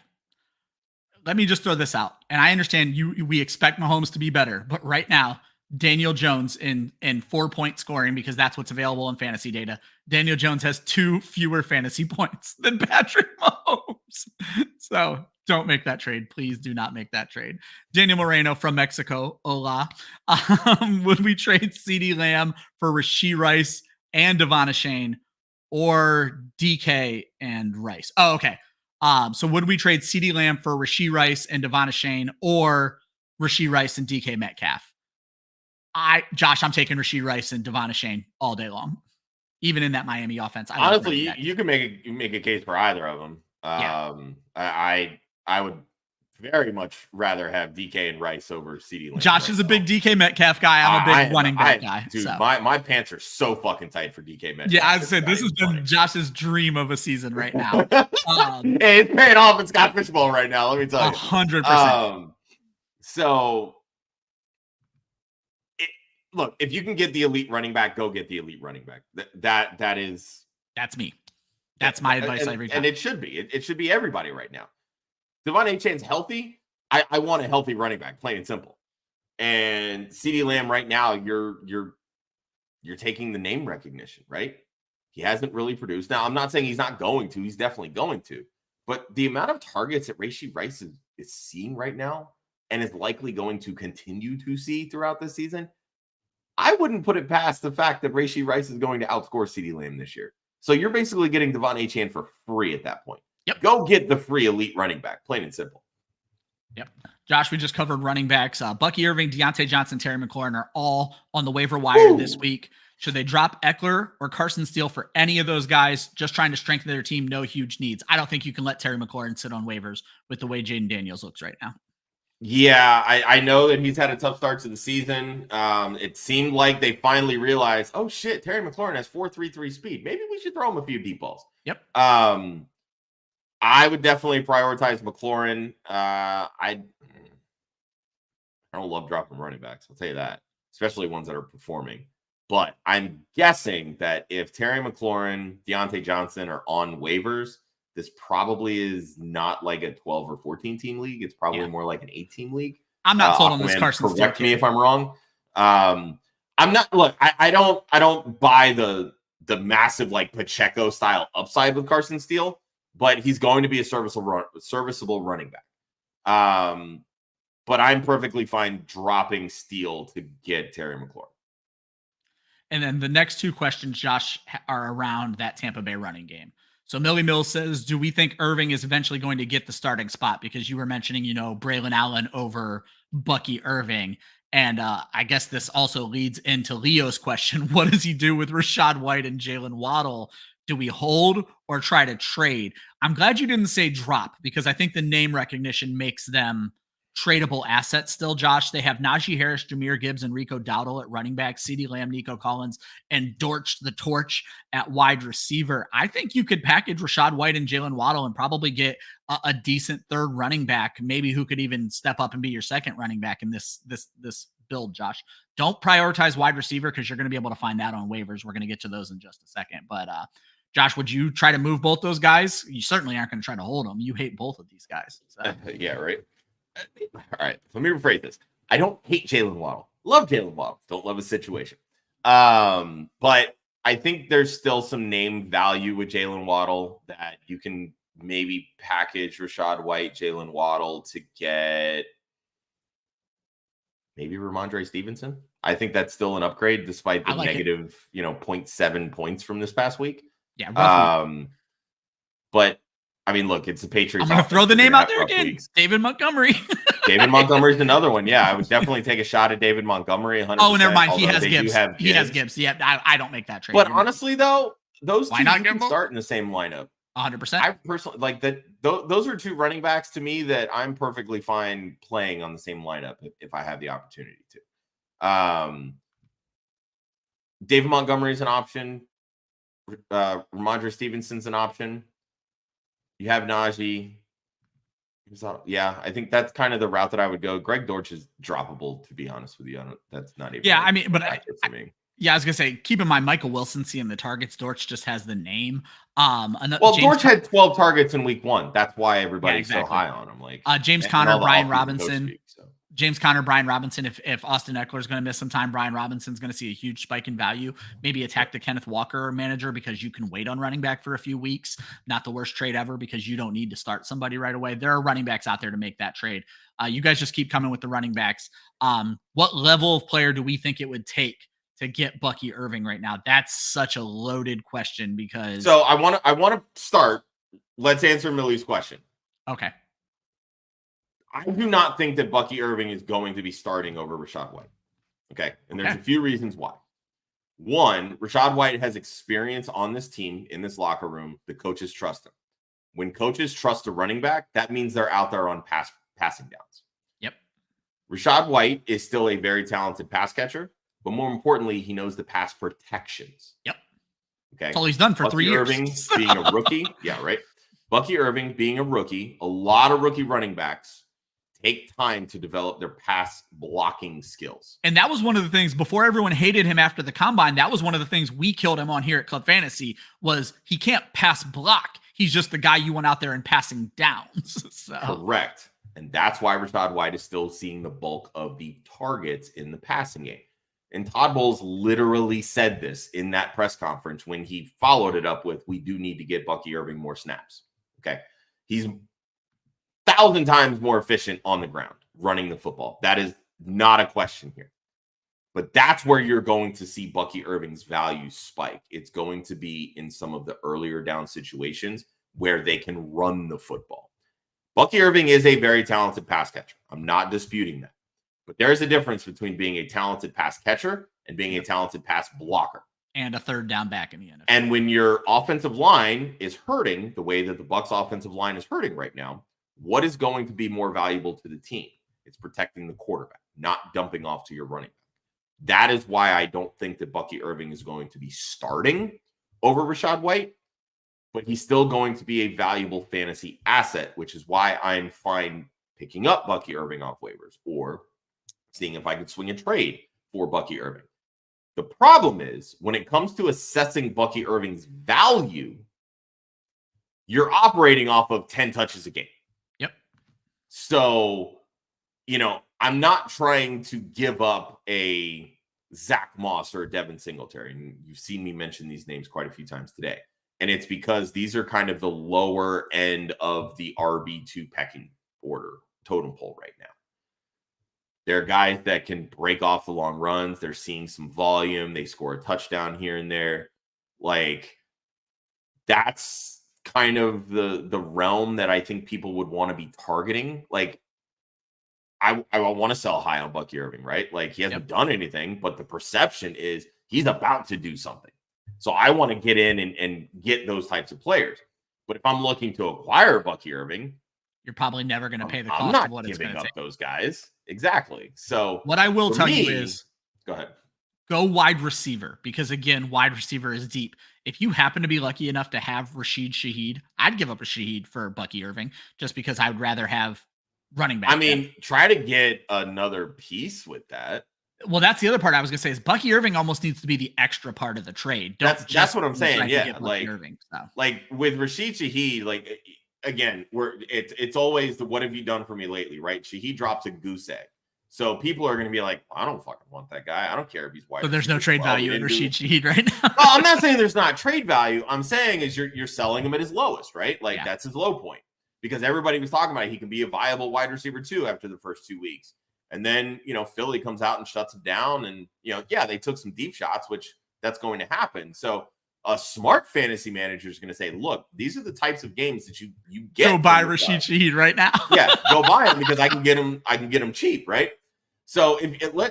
Let me just throw this out. And I understand we expect Mahomes to be better, but right now, Daniel Jones in 4-point scoring, because that's what's available in fantasy data. Daniel Jones has 2 fewer fantasy points than Patrick Mahomes. So don't make that trade. Please do not make that trade. Daniel Moreno from Mexico. Hola. Would we trade CeeDee Lamb for Rashee Rice and Devon Achane, or DK and Rice? Oh, okay. So would we trade CeeDee Lamb for Rashee Rice and Devon Achane, or Rashee Rice and DK Metcalf? Josh, I'm taking Rashee Rice and Devon Achane all day long, even in that Miami offense. Honestly, you can make a case for either of them. I would very much rather have DK and Rice over CeeDee Lamb. Josh is a big DK Metcalf guy. I'm a big running back guy. Dude, so. my pants are so fucking tight for DK Metcalf. Yeah, I said this has been Josh's dream of a season right now. Hey, it's paying off in Scott Fishbowl right now. Let me tell you, 100%. So. Look, if you can get the elite running back, go get the elite running back. That's me. That's my advice every time. And it should be. It should be everybody right now. Devon Achane's healthy. I want a healthy running back, plain and simple. And CeeDee Lamb right now, you're taking the name recognition, right? He hasn't really produced. Now, I'm not saying he's not going to. He's definitely going to. But the amount of targets that Rashee Rice is seeing right now and is likely going to continue to see throughout this season, I wouldn't put it past the fact that Rashee Rice is going to outscore CeeDee Lamb this year. So you're basically getting Devon Achane for free at that point. Yep. Go get the free elite running back, plain and simple. Yep. Josh, we just covered running backs. Bucky Irving, Deontay Johnson, Terry McLaurin are all on the waiver wire this week. Should they drop Eckler or Carson Steele for any of those guys just trying to strengthen their team? No huge needs. I don't think you can let Terry McLaurin sit on waivers with the way Jaden Daniels looks right now. Yeah, I know that he's had a tough start to the season. It seemed like they finally realized, oh shit, Terry McLaurin has 4.33 speed. Maybe we should throw him a few deep balls. Yep. I would definitely prioritize McLaurin. I don't love dropping running backs. I'll tell you that, especially ones that are performing. But I'm guessing that if Terry McLaurin, Deontay Johnson are on waivers, this probably is not like a 12 or 14 team league. It's probably more like an 8-team league. I'm not sold on this Carson Steele. Correct me if I'm wrong. I'm not. Look, I don't buy the massive like Pacheco style upside with Carson Steele, but he's going to be a serviceable running back. But I'm perfectly fine dropping Steele to get Terry McLaurin. And then the next 2 questions, Josh, are around that Tampa Bay running game. So Millie Mills says, do we think Irving is eventually going to get the starting spot? Because you were mentioning, Braylon Allen over Bucky Irving. And I guess this also leads into Leo's question. What does he do with Rachaad White and Jalen Waddle? Do we hold or try to trade? I'm glad you didn't say drop, because I think the name recognition makes them tradable assets still, Josh. They have Najee Harris, Jahmyr Gibbs, and Rico Dowdle at running back, CeeDee Lamb, Nico Collins, and Dortch the Torch at wide receiver. I think you could package Rachaad White and Jalen Waddle and probably get a decent third running back, maybe who could even step up and be your second running back in this build, Josh. Don't prioritize wide receiver because you're going to be able to find that on waivers. We're going to get to those in just a second. But Josh, would you try to move both those guys? You certainly aren't going to try to hold them. You hate both of these guys. So. Yeah, right. All right. Let me rephrase this. I don't hate Jalen Waddle. Love Jalen Waddle. Don't love his situation. But I think there's still some name value with Jalen Waddle that you can maybe package Rachaad White, Jalen Waddle to get maybe Ramondre Stevenson. I think that's still an upgrade despite the negative, 0.7 points from this past week. Yeah. Roughly. But I mean, look, it's the Patriots. I'm going to throw the name out there again. Weeks. David Montgomery. David Montgomery's another one. Yeah, I would definitely take a shot at David Montgomery. 100%. Oh, never mind. He has Gibbs. He has Gibbs. Yeah, I don't make that trade. But honestly, though, those two can start in the same lineup. 100%. I personally like that. Those are two running backs to me that I'm perfectly fine playing on the same lineup if I have the opportunity to. David Montgomery's an option. Ramondre Stevenson's an option. You have Najee. Yeah, I think that's kind of the route that I would go. Greg Dortch is droppable, to be honest with you. That's not even. Yeah, I mean, but for me. Yeah, I was gonna say, keep in mind Michael Wilson seeing the targets. Dortch just has the name. Dortch had 12 targets in week 1. That's why everybody's so high on him. Like James Conner, Brian Robinson. James Conner, Brian Robinson. If Austin Eckler is going to miss some time, Brian Robinson's going to see a huge spike in value. Maybe attack the Kenneth Walker manager because you can wait on running back for a few weeks. Not the worst trade ever because you don't need to start somebody right away. There are running backs out there to make that trade. You guys just keep coming with the running backs. What level of player do we think it would take to get Bucky Irving right now? That's such a loaded question because. So I want to start. Let's answer Millie's question. Okay. I do not think that Bucky Irving is going to be starting over Rachaad White. Okay. And there's a few reasons why. One, Rachaad White has experience on this team, in this locker room. The coaches trust him. When coaches trust a running back, that means they're out there on passing downs. Yep. Rachaad White is still a very talented pass catcher, but more importantly, he knows the pass protections. Yep. Okay. That's all he's done for Bucky 3 years. Irving being a rookie. Yeah, right. Bucky Irving being a rookie, a lot of rookie running backs take time to develop their pass blocking skills. And that was one of the things before everyone hated him after the combine. That was one of the things we killed him on here at Club Fantasy was he can't pass block. He's just the guy you want out there and passing downs. So. Correct. And that's why Rachaad White is still seeing the bulk of the targets in the passing game. And Todd Bowles literally said this in that press conference when he followed it up with, we do need to get Bucky Irving more snaps. Okay. He's 1,000 times more efficient on the ground running the football. That is not a question here. But that's where you're going to see Bucky Irving's value spike. It's going to be in some of the earlier down situations where they can run the football. Bucky Irving is a very talented pass catcher. I'm not disputing that. But there is a difference between being a talented pass catcher and being a talented pass blocker. And a third down back in the NFL. And when your offensive line is hurting the way that the Bucs offensive line is hurting right now, what is going to be more valuable to the team? It's protecting the quarterback, not dumping off to your running back. That is why I don't think that Bucky Irving is going to be starting over Rachaad White, but he's still going to be a valuable fantasy asset, which is why I'm fine picking up Bucky Irving off waivers or seeing if I could swing a trade for Bucky Irving. The problem is when it comes to assessing Bucky Irving's value, you're operating off of 10 touches a game. So, I'm not trying to give up a Zach Moss or a Devin Singletary. And you've seen me mention these names quite a few times today. And it's because these are kind of the lower end of the RB2 pecking order totem pole right now. They're guys that can break off the long runs. They're seeing some volume. They score a touchdown here and there. Like, that's kind of the realm that I think people would want to be targeting. Like, I want to sell high on Bucky Irving, right? Like, he hasn't done anything, but the perception is he's about to do something. So I want to get in and get those types of players. But if I'm looking to acquire Bucky Irving, you're probably never going to pay the cost of what it's going to take. I'm not giving up those guys. Exactly. So what I will tell you is, go ahead. Go wide receiver because, again, wide receiver is deep. If you happen to be lucky enough to have Rashid Shaheed, I'd give up a Shaheed for Bucky Irving just because I would rather have running back. I mean, try to get another piece with that. Well, that's the other part I was gonna say is Bucky Irving almost needs to be the extra part of the trade. That's what I'm saying. try to Yeah, get Bucky Irving. So. like with Rashid Shaheed, like again, it's always the what have you done for me lately, right? Shaheed drops a goose egg, so people are going to be like, I don't fucking want that guy. I don't care if he's white. So there's no trade value in Rashid Shaheed right now. Well, I'm not saying there's not trade value. I'm saying is you're selling him at his lowest, right? Like that's his low point because everybody was talking about he can be a viable wide receiver too after the first 2 weeks. And then, Philly comes out and shuts him down. And, they took some deep shots, which that's going to happen. So a smart fantasy manager is going to say, look, these are the types of games that you get. Go buy Rashid Shaheed right now. Yeah, go buy him because I can get him cheap, right? So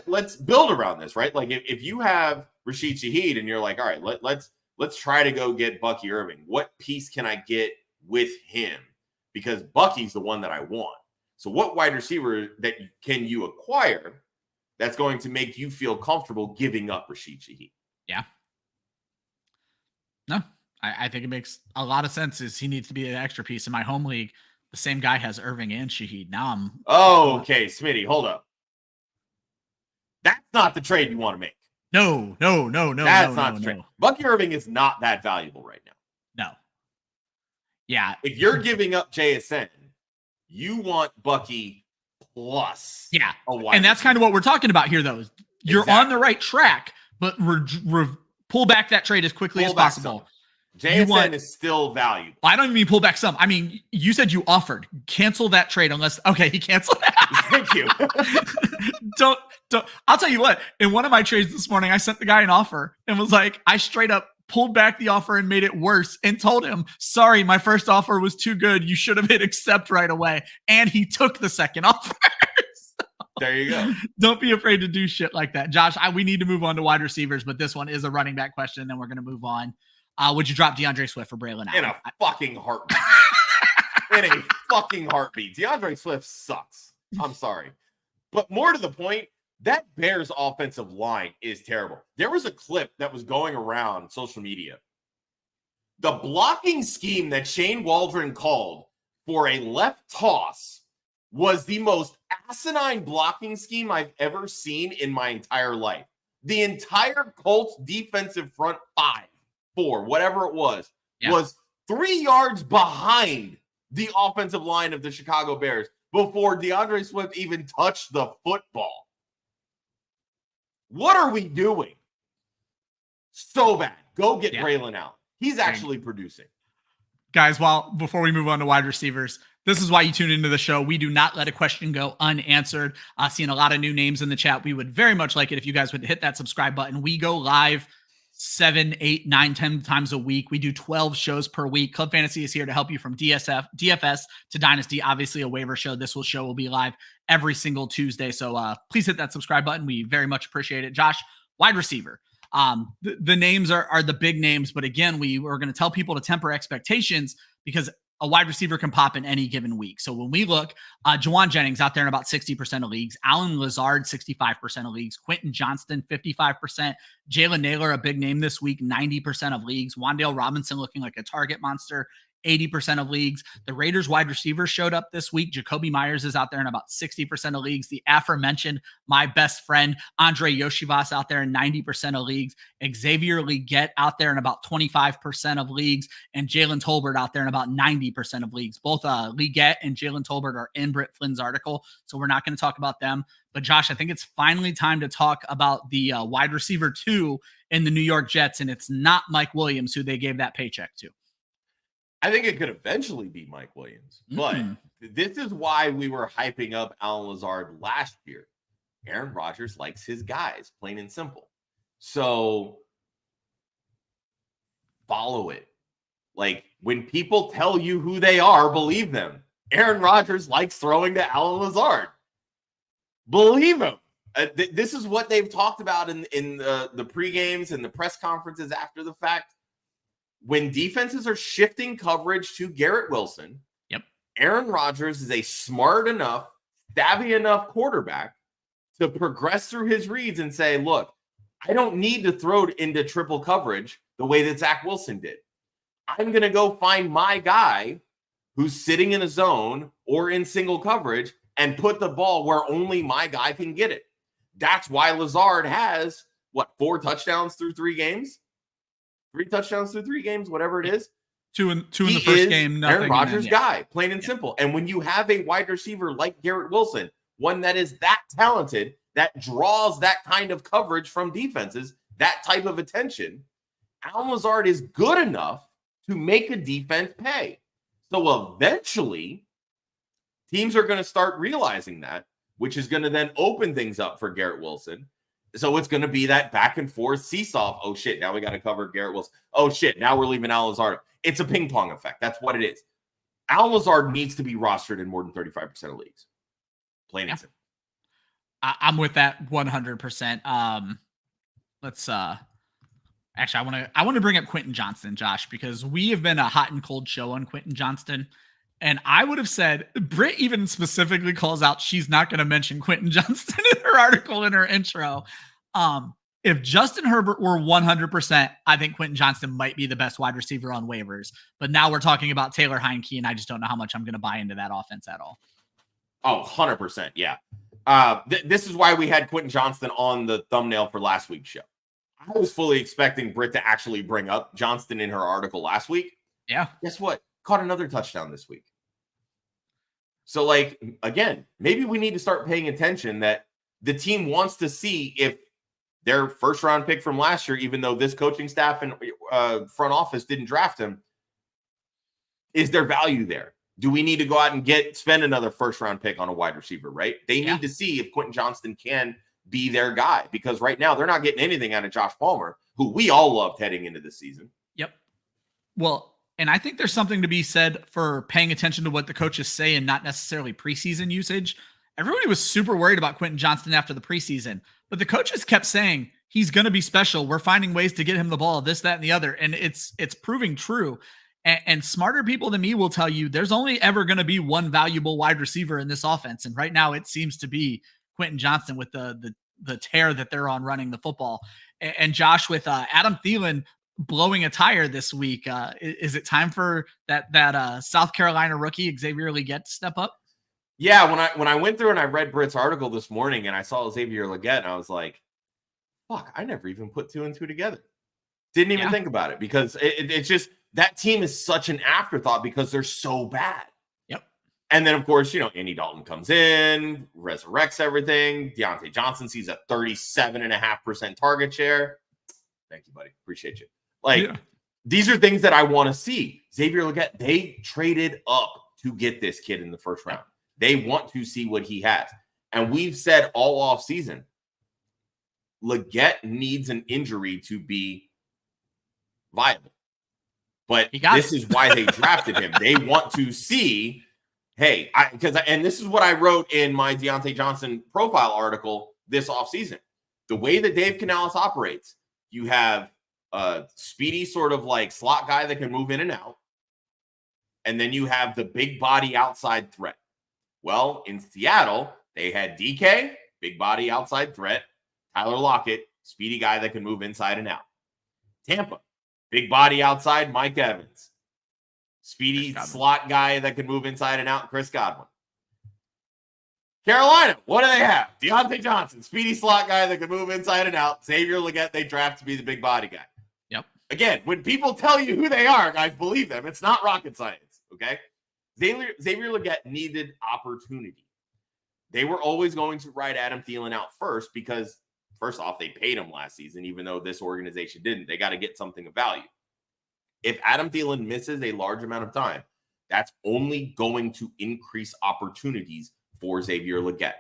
let's build around this, right? Like if you have Rashid Shaheed and you're like, all right, let's try to go get Bucky Irving. What piece can I get with him? Because Bucky's the one that I want. So what wide receiver can you acquire that's going to make you feel comfortable giving up Rashid Shaheed? Yeah. No, I think it makes a lot of sense. Is he needs to be an extra piece in my home league. The same guy has Irving and Shaheed. Now I'm. Oh, okay, Smitty, hold up. That's not the trade you want to make. No. That's not the trade. Bucky Irving is not that valuable right now. No. Yeah. If you're giving up JSN, you want Bucky plus. Yeah. And that's kind of what we're talking about here, though. You're on the right track, but pull back that trade as quickly as possible. JSN is still valuable. I don't even mean pull back some. I mean, you said you offered. Cancel that trade unless... Okay, he canceled that. Thank you. Don't. I'll tell you what. In one of my trades this morning, I sent the guy an offer and was like, I straight up pulled back the offer and made it worse and told him, sorry, my first offer was too good. You should have hit accept right away. And he took the second offer. So, there you go. Don't be afraid to do shit like that. Josh, we need to move on to wide receivers, but this one is a running back question, and then we're going to move on. Would you drop DeAndre Swift for Braylon Allen? In a fucking heartbeat. In a fucking heartbeat. DeAndre Swift sucks. I'm sorry. But more to the point, that Bears offensive line is terrible. There was a clip that was going around social media. The blocking scheme that Shane Waldron called for a left toss was the most asinine blocking scheme I've ever seen in my entire life. The entire Colts defensive front 4, whatever it was 3 yards behind the offensive line of the Chicago Bears before DeAndre Swift even touched the football. What are we doing? So bad. Go get Braylon Allen. He's actually producing. Guys, before we move on to wide receivers, this is why you tune into the show. We do not let a question go unanswered. Seeing a lot of new names in the chat. We would very much like it if you guys would hit that subscribe button. We go live 7, 8, 9, 10 times a week. We do 12 shows per week. Club Fantasy is here to help you from DFS to Dynasty. Obviously, a waiver show. This show will be live every single Tuesday. So please hit that subscribe button. We very much appreciate it. Josh, wide receiver. The names are the big names, but again, we were going to tell people to temper expectations because a wide receiver can pop in any given week. So when we look, Juwan Jennings out there in about 60% of leagues, Allen Lazard, 65% of leagues, Quentin Johnston, 55%, Jalen Naylor, a big name this week, 90% of leagues, Wan'Dale Robinson looking like a target monster, 80% of leagues. The Raiders wide receivers showed up this week. Jacoby Myers is out there in about 60% of leagues. The aforementioned, my best friend, Andre Yoshivas out there in 90% of leagues. Xavier Legette out there in about 25% of leagues. And Jalen Tolbert out there in about 90% of leagues. Both Legette and Jalen Tolbert are in Britt Flynn's article, so we're not going to talk about them. But Josh, I think it's finally time to talk about the wide receiver 2 in the New York Jets, and it's not Mike Williams who they gave that paycheck to. I think it could eventually be Mike Williams, but this is why we were hyping up Allen Lazard last year. Aaron Rodgers likes his guys, plain and simple. So follow it. Like when people tell you who they are, believe them. Aaron Rodgers likes throwing to Allen Lazard. Believe him. This is what they've talked about in the pre-games and the press conferences after the fact. When defenses are shifting coverage to Garrett Wilson, Aaron Rodgers is a smart enough, savvy enough quarterback to progress through his reads and say, look, I don't need to throw into triple coverage the way that Zach Wilson did. I'm going to go find my guy who's sitting in a zone or in single coverage and put the ball where only my guy can get it. That's why Lazard has, 4 touchdowns through 3 games? 3 touchdowns through 3 games, whatever it is. Two in the first game, nothing. Aaron Rodgers' guy, plain and simple. And when you have a wide receiver like Garrett Wilson, one that is that talented, that draws that kind of coverage from defenses, that type of attention, Allen Lazard is good enough to make a defense pay. So eventually, teams are going to start realizing that, which is going to then open things up for Garrett Wilson. So it's going to be that back and forth seesaw. Oh, shit, now we got to cover Garrett Wilson. Oh, shit, now we're leaving Allen Lazard. It's a ping pong effect. That's what it is. Allen Lazard needs to be rostered in more than 35% of leagues. Plain and simple. I'm with that 100%. Let's actually, I want to bring up Quentin Johnston, Josh, because we have been a hot and cold show on Quentin Johnston. And I would have said, Britt even specifically calls out she's not going to mention Quentin Johnston in her article, in her intro. If Justin Herbert were 100%, I think Quentin Johnston might be the best wide receiver on waivers. But now we're talking about Taylor Heineke, and I just don't know how much I'm going to buy into that offense at all. Oh, 100%, yeah. This is why we had Quentin Johnston on the thumbnail for last week's show. I was fully expecting Britt to actually bring up Johnston in her article last week. Yeah. Guess what? Caught another touchdown this week. So, like, again, maybe we need to start paying attention that the team wants to see if their first-round pick from last year, even though this coaching staff and front office didn't draft him, is there value there? Do we need to go out and spend another first-round pick on a wide receiver, right? They need to see if Quentin Johnston can be their guy, because right now they're not getting anything out of Josh Palmer, who we all loved heading into this season. Yep. Well, and I think there's something to be said for paying attention to what the coaches say and not necessarily preseason usage. Everybody was super worried about Quentin Johnston after the preseason, but the coaches kept saying he's going to be special. We're finding ways to get him the ball, this, that, and the other. And it's proving true. And smarter people than me will tell you there's only ever going to be one valuable wide receiver in this offense. And right now it seems to be Quentin Johnston with the tear that they're on running the football. And Josh, with Adam Thielen blowing a tire this week, is it time for that South Carolina rookie Xavier Legette to step up? Yeah, when I went through and I read Britt's article this morning and I saw Xavier Legette, and I was like, fuck, I never even put 2 and 2 together. Didn't even think about it, because it's just that team is such an afterthought because they're so bad. Yep. And then, of course, Andy Dalton comes in, resurrects everything. Deontay Johnson sees a 37.5% target share. Thank you, buddy. Appreciate you. These are things that I want to see. Xavier Legette, they traded up to get this kid in the first round. They want to see what he has. And we've said all off season, Legette needs an injury to be viable. But this is why they drafted him. They want to see, and this is what I wrote in my Deontay Johnson profile article this offseason. The way that Dave Canales operates, you have a speedy sort of like slot guy that can move in and out. And then you have the big body outside threat. Well, in Seattle, they had DK, big body outside threat, Tyler Lockett, speedy guy that can move inside and out. Tampa, big body outside, Mike Evans, speedy slot guy that can move inside and out, Chris Godwin. Carolina, what do they have? Deontay Johnson, speedy slot guy that can move inside and out. Xavier Legette, they draft to be the big body guy. Yep. Again, when people tell you who they are, guys, believe them. It's not rocket science, okay? Xavier Legette needed opportunity. They were always going to ride Adam Thielen out first because, first off, they paid him last season, even though this organization didn't. They got to get something of value. If Adam Thielen misses a large amount of time, that's only going to increase opportunities for Xavier Legette.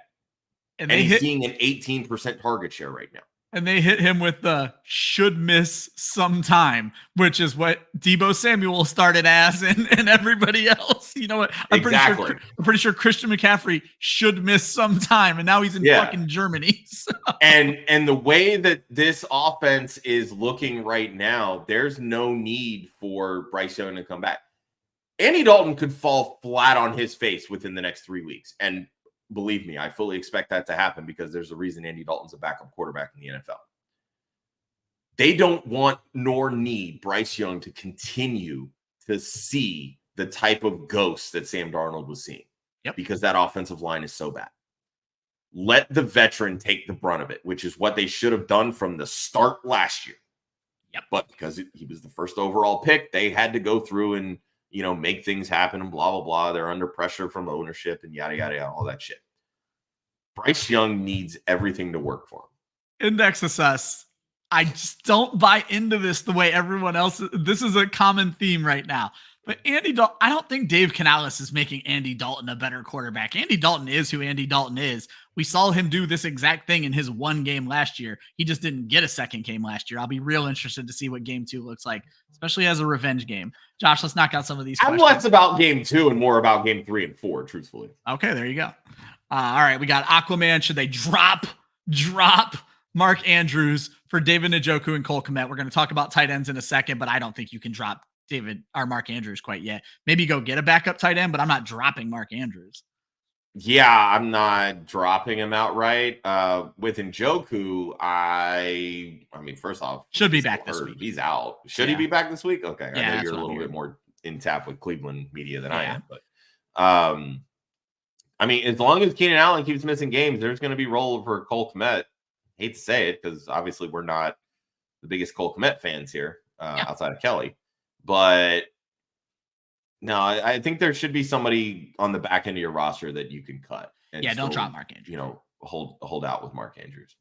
And he's seeing an 18% target share right now. And they hit him with the should miss sometime, which is what Deebo Samuel started as and everybody else. You know what? I'm pretty sure Christian McCaffrey should miss sometime, and now he's in fucking Germany. So. And the way that this offense is looking right now, there's no need for Bryce Young to come back. Andy Dalton could fall flat on his face within the next 3 weeks. And believe me, I fully expect that to happen because there's a reason Andy Dalton's a backup quarterback in the NFL. They don't want nor need Bryce Young to continue to see the type of ghost that Sam Darnold was seeing because that offensive line is so bad. let the veteran take the brunt of it, which is what they should have done from the start last year. Yep. But because he was the first overall pick, they had to go through and, make things happen and blah, blah, blah. They're under pressure from ownership and yada, yada, yada, all that shit. Bryce Young needs everything to work for him. Index assess. I just don't buy into this the way everyone else. This is a common theme right now. But Andy Dalton, I don't think Dave Canales is making Andy Dalton a better quarterback. Andy Dalton is who Andy Dalton is. We saw him do this exact thing in his one game last year. He just didn't get a second game last year. I'll be real interested to see what game 2 looks like, especially as a revenge game. Josh, let's knock out some of these questions. I'm less about game 2 and more about game 3 and 4, truthfully. Okay, there you go. All right, we got Aquaman. Should they drop Mark Andrews for David Njoku and Cole Kmet? We're going to talk about tight ends in a second, but I don't think you can drop David or Mark Andrews quite yet. Maybe go get a backup tight end, but I'm not dropping Mark Andrews. Yeah, I'm not dropping him outright. With Njoku, I mean, first off, should be back this week. He's out. Should he be back this week? Okay, yeah, I know you're a little bit more in tap with Cleveland media than I am, but I mean, as long as Keenan Allen keeps missing games, there's going to be role for Cole Kmet. Hate to say it because obviously we're not the biggest Cole Kmet fans here outside of Kelly. But no, I think there should be somebody on the back end of your roster that you can cut. And don't drop Mark Andrews. Hold out with Mark Andrews.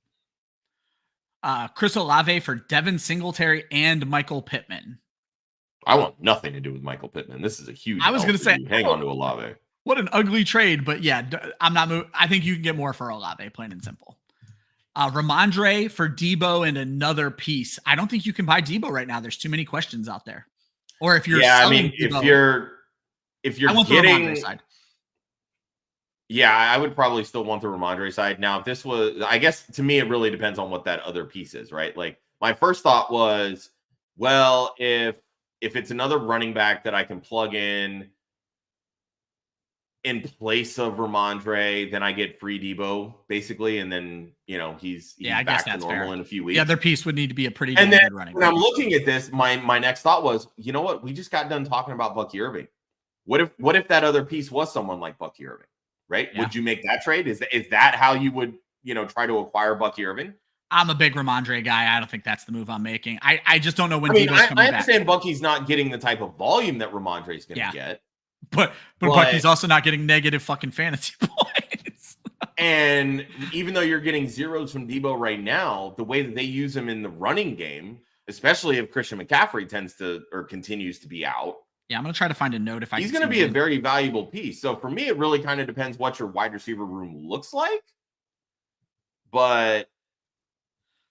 Chris Olave for Devin Singletary and Michael Pittman. I want nothing to do with Michael Pittman. This is a huge. I was going to say, hang on to Olave. What an ugly trade, but yeah, I'm not moving. I think you can get more for Olave, plain and simple. Ramondre for Debo and another piece. I don't think you can buy Debo right now. There's too many questions out there. Or if you're, if you're I want getting the Ramondre side. Yeah, I would probably still want the Ramondre side. Now, if this was, I guess to me, it really depends on what that other piece is, right? Like my first thought was, well, if it's another running back that I can plug in place of Ramondre, then I get free Debo basically, and then he's back to normal fair. In a few weeks. The other piece would need to be a pretty and then good running when back. I'm looking at this, my next thought was, you know what? We just got done talking about Bucky Irving. What if that other piece was someone like Bucky Irving, right? Yeah. Would you make that trade? Is that how you would try to acquire Bucky Irving? I'm a big Ramondre guy. I don't think that's the move I'm making. I just don't know when Debo's coming back. I understand Bucky's not getting the type of volume that Ramondre's going to get. But Bucky's also not getting negative fucking fantasy points. And even though you're getting zeros from Debo right now, the way that they use him in the running game, especially if Christian McCaffrey continues to be out. Yeah, I'm going to try to find a note if he's going to be a very valuable piece. So for me, it really kind of depends what your wide receiver room looks like. But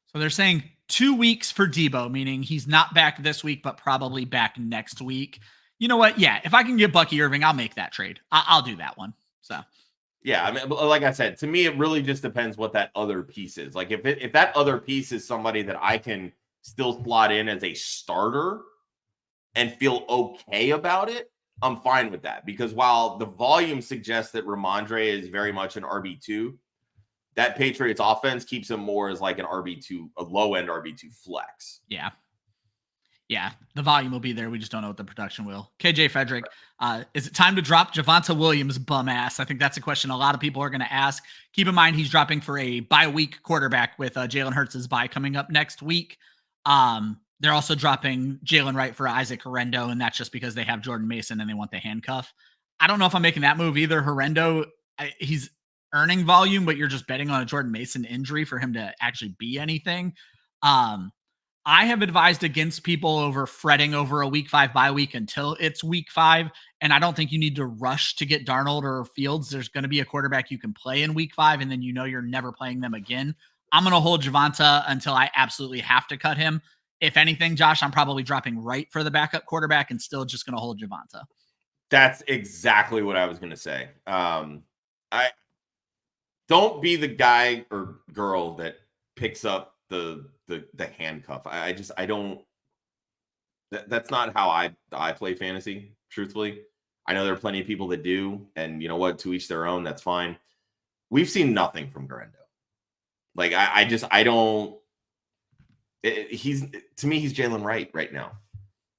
so they're saying 2 weeks for Debo, meaning he's not back this week, but probably back next week. You know what? Yeah, if I can get Bucky Irving, I'll make that trade. I'll do that one. So, yeah, I mean, like I said, to me, it really just depends what that other piece is. Like if that other piece is somebody that I can still slot in as a starter and feel okay about it, I'm fine with that. Because while the volume suggests that Ramondre is very much an RB2, that Patriots offense keeps him more as like an RB2, a low end RB2 flex. Yeah. Yeah, the volume will be there. We just don't know what the production will. KJ Frederick, is it time to drop Javonte Williams bum ass? I think that's a question a lot of people are going to ask. Keep in mind, he's dropping for a bye week quarterback with Jalen Hurts' bye coming up next week. They're also dropping Jalen Wright for Isaac Horrendo, and that's just because they have Jordan Mason and they want the handcuff. I don't know if I'm making that move either. Horrendo, he's earning volume, but you're just betting on a Jordan Mason injury for him to actually be anything. I have advised against people over fretting over a week 5 bye week until it's week 5. And I don't think you need to rush to get Darnold or Fields. There's going to be a quarterback you can play in week 5, and then you're never playing them again. I'm going to hold Javonte until I absolutely have to cut him. If anything, Josh, I'm probably dropping Wright for the backup quarterback and still just going to hold Javonte. That's exactly what I was going to say. I don't be the guy or girl that picks up the handcuff. I don't. That's not how I play fantasy. Truthfully, I know there are plenty of people that do, and you know what? To each their own. That's fine. We've seen nothing from Garendo. Like I don't. He's to me, he's Jalen Wright right now,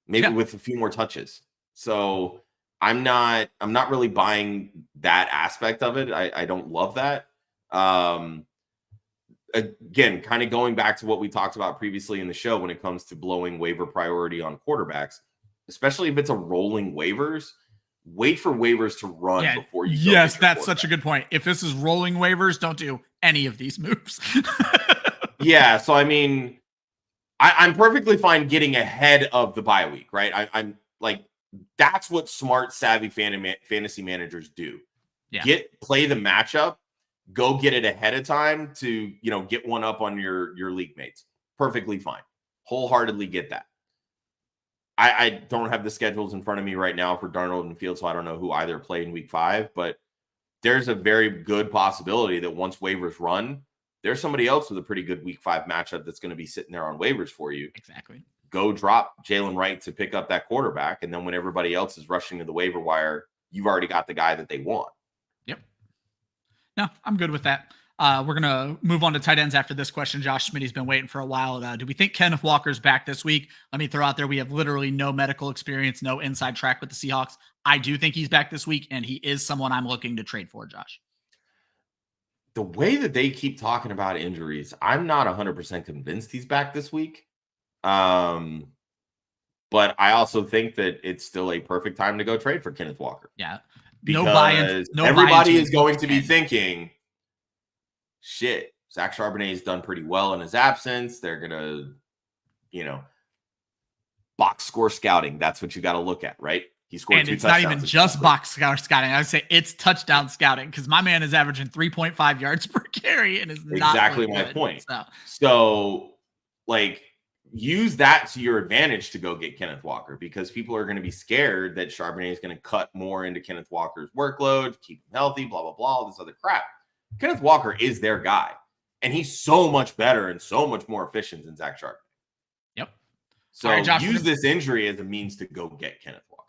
maybe with a few more touches. So I'm not really buying that aspect of it. I don't love that. Again, kind of going back to what we talked about previously in the show when it comes to blowing waiver priority on quarterbacks, especially if it's a rolling waivers, wait for waivers to run before you go. Yes, that's such a good point. If this is rolling waivers, don't do any of these moves. Yeah, so I mean, I'm perfectly fine getting ahead of the bye week, right? I'm like, that's what smart, savvy fantasy managers do. Yeah. Play the matchup, go get it ahead of time to, get one up on your league mates. Perfectly fine. Wholeheartedly get that. I don't have the schedules in front of me right now for Darnold and Fields, so I don't know who either play in week 5, but there's a very good possibility that once waivers run, there's somebody else with a pretty good week 5 matchup that's going to be sitting there on waivers for you. Exactly. Go drop Jalen Wright to pick up that quarterback, and then when everybody else is rushing to the waiver wire, you've already got the guy that they want. Yep. No, I'm good with that. We're going to move on to tight ends after this question. Josh Smitty's been waiting for a while. Do we think Kenneth Walker's back this week? Let me throw out there, we have literally no medical experience, no inside track with the Seahawks. I do think he's back this week, and he is someone I'm looking to trade for, Josh. The way that they keep talking about injuries, I'm not 100% convinced he's back this week. But I also think that it's still a perfect time to go trade for Kenneth Walker. Yeah. Because everybody is going to be thinking, shit, Zach Charbonnet has done pretty well in his absence. They're going to, box score scouting. That's what you got to look at, right? He scored 2 touchdowns. And it's not even just box score scouting. I would say it's touchdown scouting because my man is averaging 3.5 yards per carry and is not exactly my point. So, use that to your advantage to go get Kenneth Walker because people are going to be scared that Charbonnet is going to cut more into Kenneth Walker's workload, keep him healthy, blah, blah, blah, all this other crap. Kenneth Walker is their guy, and he's so much better and so much more efficient than Zach Charbonnet. Yep. So right, Josh, use this injury as a means to go get Kenneth Walker.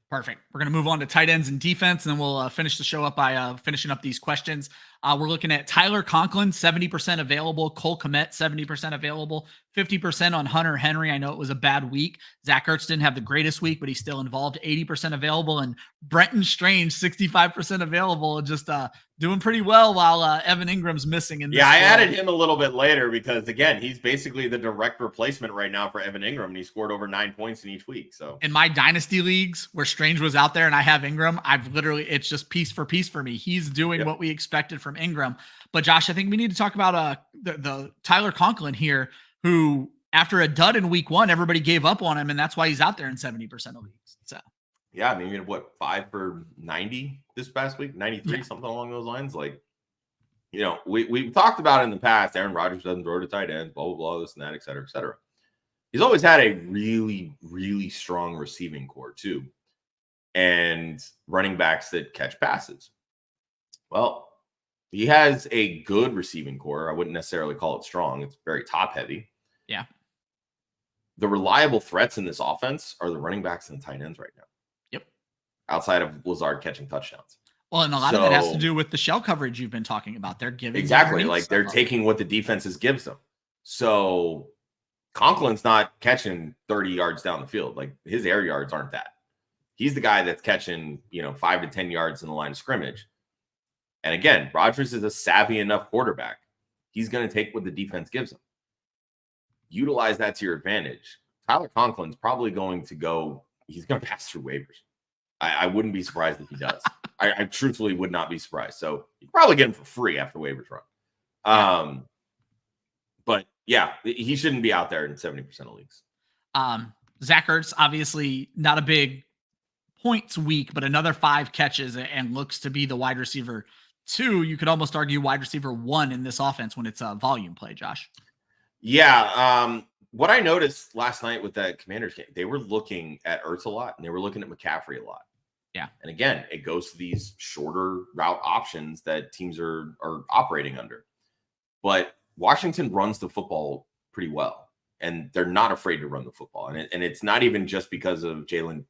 Perfect. We're going to move on to tight ends and defense, and then we'll finish the show up by finishing up these questions. We're looking at Tyler Conklin, 70% available. Cole Kmet, 70% available. 50% on Hunter Henry. I know it was a bad week. Zach Ertz didn't have the greatest week, but he's still involved. 80% available. And Brenton Strange, 65% available. Just doing pretty well while Evan Ingram's missing. I added him a little bit later because, again, he's basically the direct replacement right now for Evan Ingram, and he scored over 9 points in each week. So in my dynasty leagues where Strange was out there and I have Ingram, it's just piece for piece for me. He's doing what we expected from Ingram. But Josh, I think we need to talk about the Tyler Conklin here, who after a dud in week 1, everybody gave up on him, and that's why he's out there in 70% of leagues. So yeah, I mean, 5 for 90 this past week, 93, something along those lines. We've talked about it in the past. Aaron Rodgers doesn't throw to tight ends, blah, blah, blah, this and that, et cetera, et cetera. He's always had a really, really strong receiving core too, and running backs that catch passes. Well, he has a good receiving core. I wouldn't necessarily call it strong. It's very top heavy. Yeah. The reliable threats in this offense are the running backs and the tight ends right now. Yep. Outside of Lazard catching touchdowns. Well, and a lot of it has to do with the shell coverage you've been talking about. They're giving exactly they're taking what the defenses gives them. So Conklin's not catching 30 yards down the field. His air yards aren't that. He's the guy that's catching 5 to 10 yards in the line of scrimmage. And again, Rodgers is a savvy enough quarterback. He's going to take what the defense gives him. Utilize that to your advantage. Tyler Conklin's probably going to go. He's going to pass through waivers. I wouldn't be surprised if he does. I truthfully would not be surprised. So you probably get him for free after waivers run. But yeah, he shouldn't be out there in 70% of leagues. Zach Ertz, obviously not a big points week, but another 5 catches and looks to be the wide receiver 2. You could almost argue wide receiver 1 in this offense when it's a volume play, Josh. Yeah. What I noticed last night with that Commanders game, they were looking at Ertz a lot and they were looking at McCaffrey a lot. Yeah. And again, it goes to these shorter route options that teams are operating under. But Washington runs the football pretty well, and they're not afraid to run the football. And it's not even just because of Jaden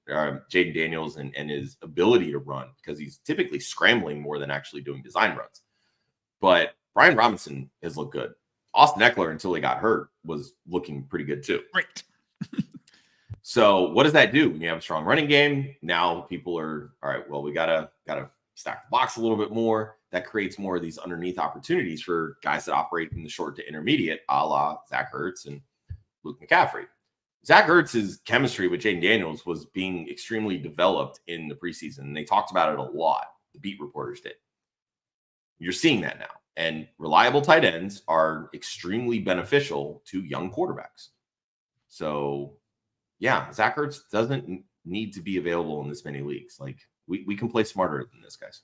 Daniels and his ability to run, because he's typically scrambling more than actually doing design runs. But Brian Robinson has looked good. Austin Eckler, until he got hurt, was looking pretty good too. Great. So what does that do when you have a strong running game? Now people are all right. Well, we gotta stack the box a little bit more. that creates more of these underneath opportunities for guys that operate in the short to intermediate, a la Zach Ertz and Luke McCaffrey. Zach Ertz's chemistry with Jaden Daniels was being extremely developed in the preseason. And they talked about it a lot. The beat reporters did. You're seeing that now. And reliable tight ends are extremely beneficial to young quarterbacks. So, yeah, Zach Ertz doesn't need to be available in this many leagues. Like, we can play smarter than this, guys.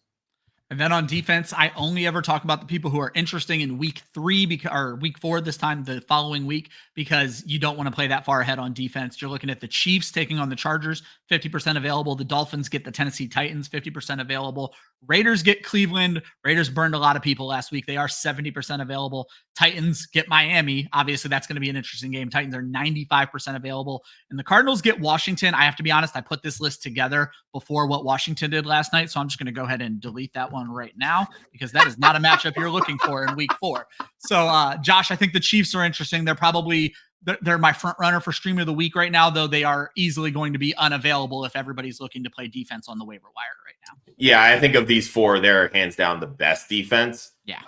And then on defense, I only ever talk about the people who are interesting in week 3 or week 4 this time, the following week, because you don't want to play that far ahead on defense. You're looking at the Chiefs taking on the Chargers, 50% available. The Dolphins get the Tennessee Titans, 50% available. Raiders get Cleveland. Raiders burned a lot of people last week. They are 70% available. Titans get Miami. Obviously, that's going to be an interesting game. Titans are 95% available. And the Cardinals get Washington. I have to be honest, I put this list together before what Washington did last night, so I'm just going to go ahead and delete that one right now because that is not a matchup you're looking for in week 4. So, Josh, I think the Chiefs are interesting. They're my front runner for stream of the week right now, though they are easily going to be unavailable if everybody's looking to play defense on the waiver wire right now. Yeah, I think of these 4, they're hands down the best defense. Yeah.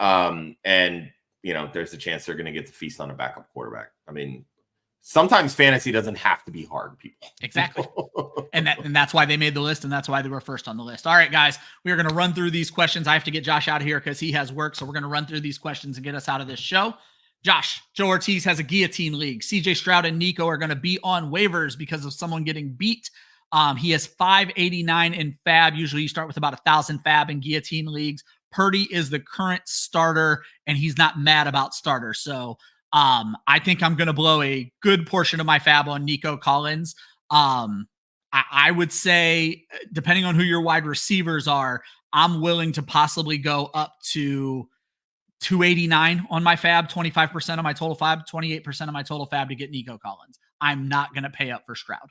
And, there's a chance they're going to get to feast on a backup quarterback. I mean, sometimes fantasy doesn't have to be hard, people. Exactly. and that's why they made the list, and that's why they were first on the list. All right, guys, we are going to run through these questions. I have to get Josh out of here because he has work, so we're going to run through these questions and get us out of this show. Josh, Joe Ortiz has a guillotine league. CJ Stroud and Nico are going to be on waivers because of someone getting beat. He has 589 in fab. Usually you start with about 1,000 fab in guillotine leagues. Purdy is the current starter, and he's not mad about starter. So I think I'm going to blow a good portion of my fab on Nico Collins. I would say, depending on who your wide receivers are, I'm willing to possibly go up to 289 on my fab, 25% of my total fab, 28% of my total fab to get Nico Collins. I'm not going to pay up for Stroud.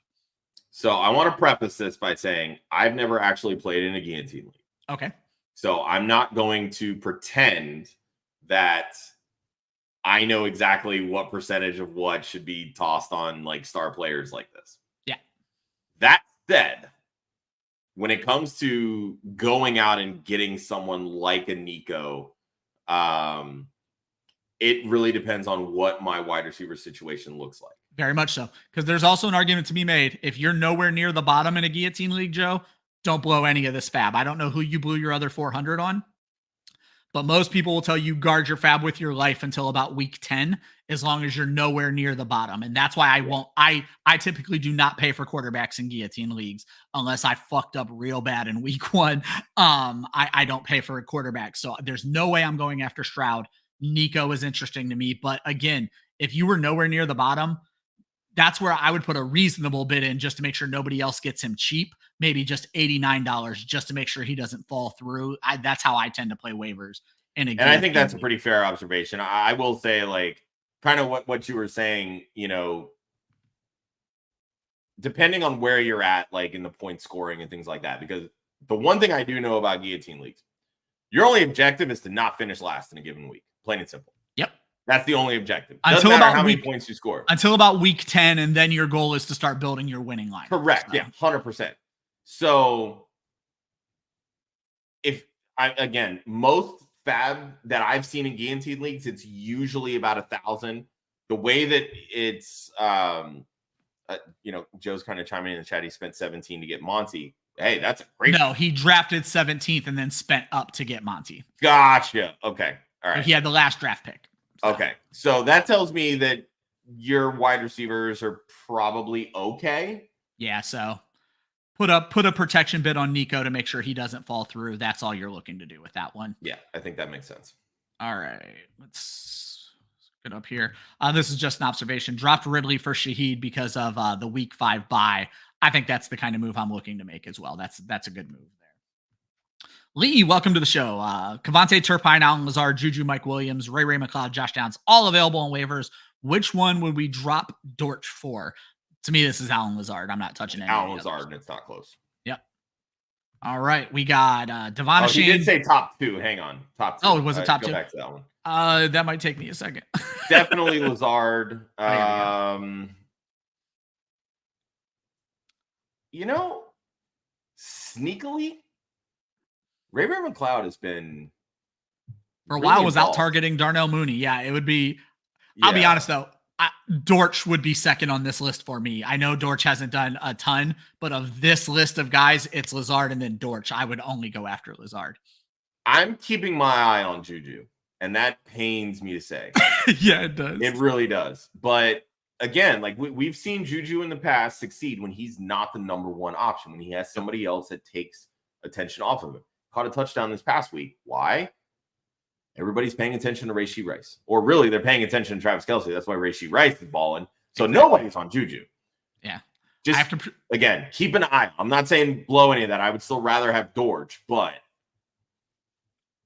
So I want to preface this by saying I've never actually played in a guillotine league. Okay. So I'm not going to pretend that I know exactly what percentage of what should be tossed on like star players like this. Yeah. That said, when it comes to going out and getting someone like a Nico, it really depends on what my wide receiver situation looks like. Very much so. Because there's also an argument to be made. If you're nowhere near the bottom in a guillotine league, Joe, don't blow any of this fab. I don't know who you blew your other 400 on, but most people will tell you guard your fab with your life until about week 10, as long as you're nowhere near the bottom. And that's why I typically do not pay for quarterbacks in guillotine leagues unless I fucked up real bad in week 1. I don't pay for a quarterback. So there's no way I'm going after Stroud. Nico is interesting to me. But again, if you were nowhere near the bottom, that's where I would put a reasonable bid in just to make sure nobody else gets him cheap. Maybe just $89 just to make sure he doesn't fall through. That's how I tend to play waivers. And I think that's a pretty fair observation. I will say, like, kind of what you were saying, depending on where you're at, like in the point scoring and things like that, because the one thing I do know about guillotine leagues, your only objective is to not finish last in a given week. Plain and simple. Yep. That's the only objective. Until Doesn't matter about how many points you score. Until about week 10, and then your goal is to start building your winning line. Correct. So. Yeah, 100%. So most fab that I've seen in guillotine leagues, it's usually about 1,000. The way that it's, Joe's kind of chiming in the chat. He spent 17 to get Monty. Hey, that's a great. No, he drafted 17th and then spent up to get Monty. Gotcha. Okay. All right. He had the last draft pick. So. Okay. So that tells me that your wide receivers are probably okay. Yeah. So put a protection bid on Nico to make sure he doesn't fall through. That's all you're looking to do with that one. Yeah, I think that makes sense. All right. Let's get up here. This is just an observation. Dropped Ridley for Shaheed because of the week 5 bye. I think that's the kind of move I'm looking to make as well. That's a good move there. Lee, welcome to the show. Cavante Turpine, Alan Lazard, Juju, Mike Williams, Ray McLeod, Josh Downs, all available on waivers. Which one would we drop Dortch for? To me, this is Alan Lazard. I'm not touching it. Alan Lazard, and it's not close. Yep. All right. We got Devon He did say top 2. Hang on. Top 2. Oh, was it top 2? Go back to that one. That might take me a second. Definitely Lazard. Sneakily, Ray McLeod has been For a really while was out involved. targeting Darnell Mooney. Yeah, it would be. Yeah. I'll be honest though. Dortch would be second on this list for me. I know Dortch hasn't done a ton, but of this list of guys, it's Lazard and then Dortch. I would only go after Lazard. I'm keeping my eye on Juju, and that pains me to say. Yeah, it does. It really does. But again, like we've seen Juju in the past succeed when he's not the number one option, when he has somebody else that takes attention off of him. Caught a touchdown this past week. Why? Everybody's paying attention to Rashee Rice. Or really, they're paying attention to Travis Kelce. That's why Rashee Rice is balling. So nobody's on Juju. Yeah. Just, again, keep an eye. I'm not saying blow any of that. I would still rather have Dortch, but.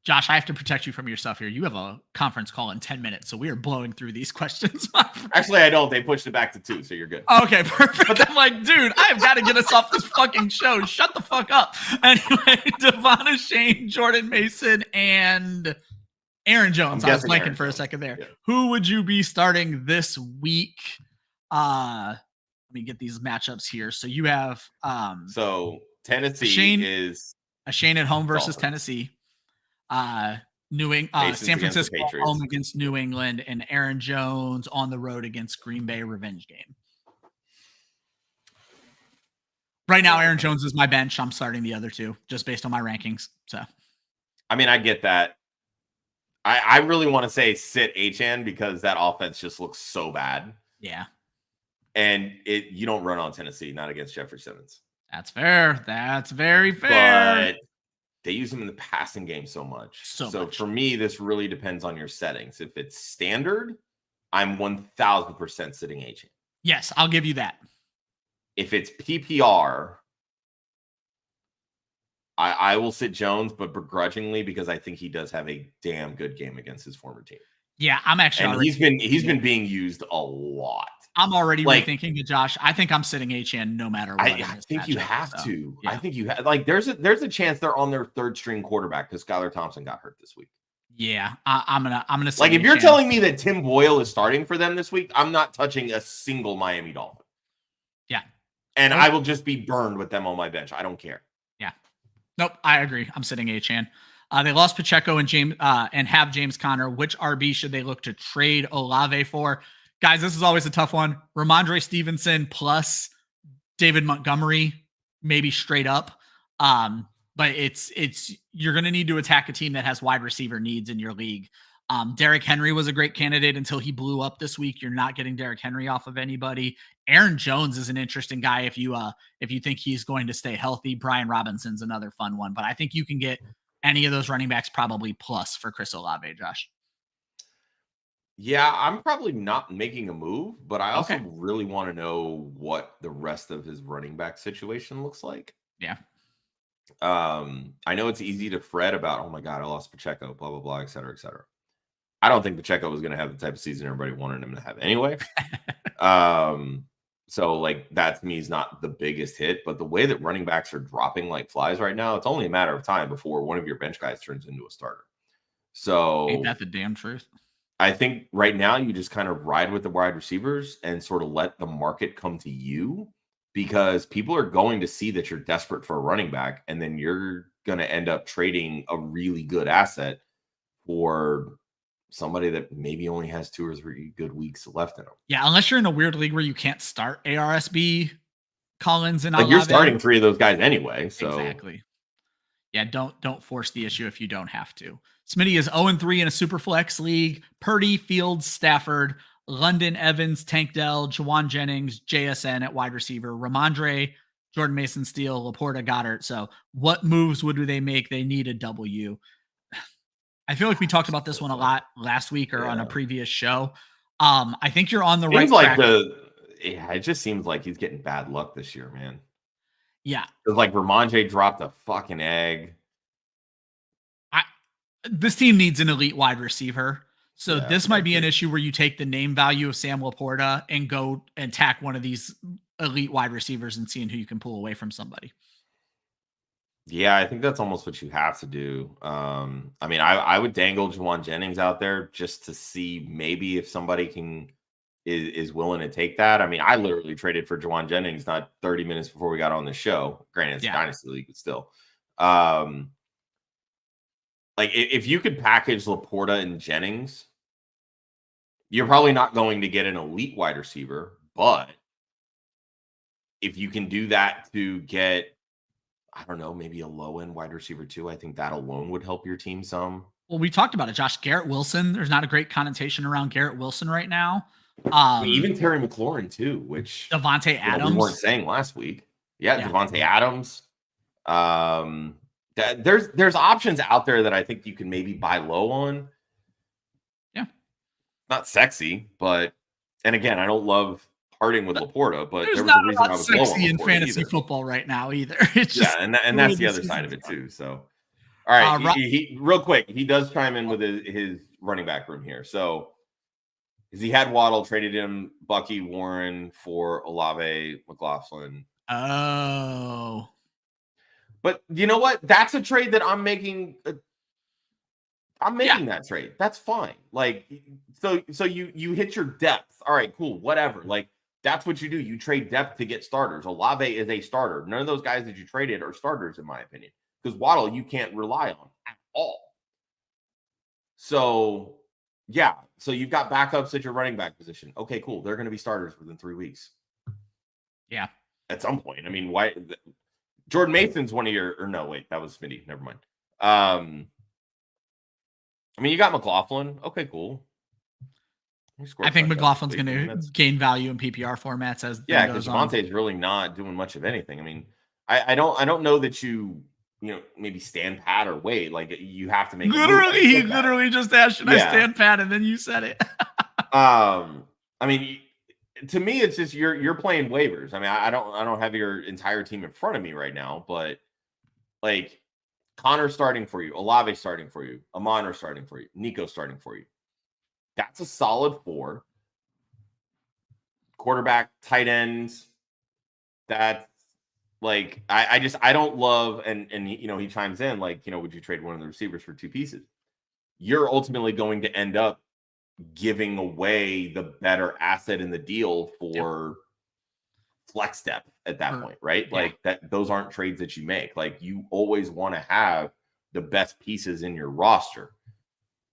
Josh, I have to protect you from yourself here. You have a conference call in 10 minutes, so we are blowing through these questions. Actually, I don't. They pushed it back to 2, so you're good. Okay, perfect. But I'm like, dude, I have got to get us off this fucking show. Shut the fuck up. Anyway, Devon Shane, Jordan Mason, and Aaron Jones. I was blanking for a second there. Yeah. Who would you be starting this week? Let me get these matchups here. So you have so Tennessee is a Shane at home versus Tennessee. San Francisco home against New England, and Aaron Jones on the road against Green Bay, revenge game. Right now, Aaron Jones is my bench. I'm starting the other two just based on my rankings. So, I mean, I get that. I really want to say sit HN because that offense just looks so bad. Yeah. And you don't run on Tennessee, not against Jeffrey Simmons. That's fair. That's very fair. But they use him in the passing game so much. So for me, this really depends on your settings. If it's standard, I'm 1,000% sitting HN. Yes, I'll give you that. If it's PPR, I will sit Jones, but begrudgingly because I think he does have a damn good game against his former team. Yeah, I'm actually. And he's been being used a lot. I'm already rethinking it, Josh. I think I'm sitting HN no matter what. I think you have to. Yeah. I think you have. Like, there's a chance they're on their third string quarterback because Skylar Thompson got hurt this week. Yeah, I'm gonna. Like, if you're telling me that Tim Boyle is starting for them this week, I'm not touching a single Miami Dolphin. Yeah, and I will just be burned with them on my bench. I don't care. Yeah, nope. I agree. I'm sitting HN. They lost Pacheco and James and have James Conner. Which RB should they look to trade Olave for? Guys, this is always a tough one. Ramondre Stevenson plus David Montgomery, maybe straight up. But it's you're going to need to attack a team that has wide receiver needs in your league. Derrick Henry was a great candidate until he blew up this week. You're not getting Derrick Henry off of anybody. Aaron Jones is an interesting guy if you think he's going to stay healthy. Brian Robinson's another fun one, but I think you can get any of those running backs probably plus for Chris Olave, Josh. Yeah, I'm probably not making a move, but I also really want to know what the rest of his running back situation looks like. Yeah. I know it's easy to fret about, oh my God, I lost Pacheco, blah, blah, blah, et cetera, et cetera. I don't think Pacheco was going to have the type of season everybody wanted him to have anyway. So like that to me is not the biggest hit, but the way that running backs are dropping like flies right now, it's only a matter of time before one of your bench guys turns into a starter. So ain't that the damn truth? I think right now you just kind of ride with the wide receivers and sort of let the market come to you because people are going to see that you're desperate for a running back, and then you're going to end up trading a really good asset for somebody that maybe only has 2 or 3 good weeks left in them. Yeah, unless you're in a weird league where you can't start ARSB, Collins, and like you're starting 3 of those guys anyway. So exactly. Yeah, don't force the issue if you don't have to. Smitty is 0-3 in a super flex league. Purdy, Fields, Stafford, London, Evans, Tank Dell, Jawan Jennings, JSN at wide receiver, Ramondre, Jordan Mason, Steele, Laporta, Goddard. So what moves would they make? They need a W. I feel like we talked about this one a lot last week or on a previous show. I think you're on the right track. It just seems like he's getting bad luck this year, man. Yeah. It's like Ramondre dropped a fucking egg. This team needs an elite wide receiver. So this might be an issue where you take the name value of Sam Laporta and go and tack one of these elite wide receivers and seeing who you can pull away from somebody. Yeah, I think that's almost what you have to do. I mean, I would dangle Jawan Jennings out there just to see maybe if somebody is willing to take that. I mean, I literally traded for Jawan Jennings not 30 minutes before we got on the show. Granted, it's a Dynasty League, but still. like if you could package Laporta and Jennings, you're probably not going to get an elite wide receiver, but if you can do that to get, I don't know, maybe a low end wide receiver too, I think that alone would help your team some. Well, we talked about it, Josh. Garrett Wilson. There's not a great connotation around Garrett Wilson right now. I mean, even Terry McLaurin too, which Devontae Adams. We weren't saying last week. Yeah, Devontae Adams. There's options out there that I think you can maybe buy low on. Yeah, not sexy, but and again, I don't love parting with Laporta, but there's there was not a reason a lot I was sexy in fantasy football right now either. It's just and that's the other side of it too. So, all right, he real quick, he does chime in with his running back room here. So, because he had Waddle, traded him Bucky, Warren for Olave, McLaughlin. Oh. But you know what? That's a trade that I'm making. I'm making that trade. That's fine. Like, so you hit your depth. All right, cool, whatever. Like, that's what you do. You trade depth to get starters. Olave is a starter. None of those guys that you traded are starters, in my opinion. Because Waddle, you can't rely on at all. So, yeah. So you've got backups at your running back position. Okay, cool. They're going to be starters within 3 weeks. Yeah. At some point. I mean, why? Jordan Mason's one of your, or no, wait, that was Smitty. Never mind. I mean, you got McLaughlin. Okay, cool. I think McLaughlin's going to gain value in PPR formats as because Devontae's really not doing much of anything. I mean, I don't know that you maybe stand pat or wait. Like you have to make he literally just asked, should I stand pat? And then you said it. I mean, to me, it's just you're playing waivers. I mean, I don't have your entire team in front of me right now, but like Connor starting for you, Olave starting for you, Amon starting for you, Nico starting for you. That's a solid 4. Quarterback, tight ends. That's like I don't love and he chimes in like, would you trade one of the receivers for 2 pieces? You're ultimately going to end up giving away the better asset in the deal for flex depth at that point, right? Like those aren't trades that you make. Like you always want to have the best pieces in your roster.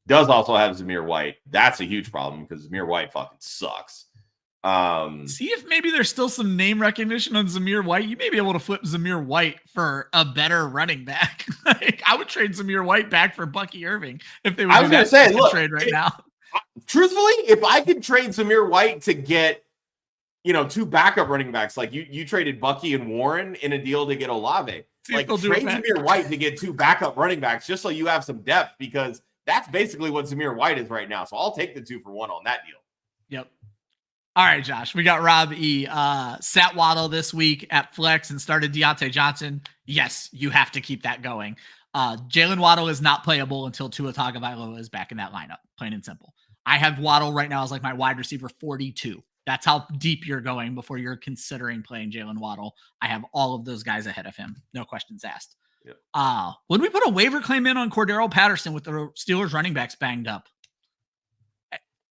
Does also have Zamir White. That's a huge problem because Zamir White fucking sucks. See if maybe there's still some name recognition on Zamir White. You may be able to flip Zamir White for a better running back. Like, I would trade Zamir White back for Bucky Irving if they would. I was going to say, look, trade right now. Truthfully, if I could trade Zamir White to get 2 backup running backs, like you traded Bucky and Warren in a deal to get Olave, like trade Zamir White to get 2 backup running backs just so you have some depth because that's basically what Zamir White is right now. So I'll take the 2 for 1 on that deal. Yep. All right, Josh. We got Rob E. Sat Waddle this week at flex and started Deontay Johnson. Yes, you have to keep that going. Jalen Waddle is not playable until Tua Tagovailoa is back in that lineup, plain and simple. I have Waddle right now as like my wide receiver 42. That's how deep you're going before you're considering playing Jalen Waddle. I have all of those guys ahead of him. No questions asked. Yep. Would we put a waiver claim in on Cordero Patterson with the Steelers running backs banged up?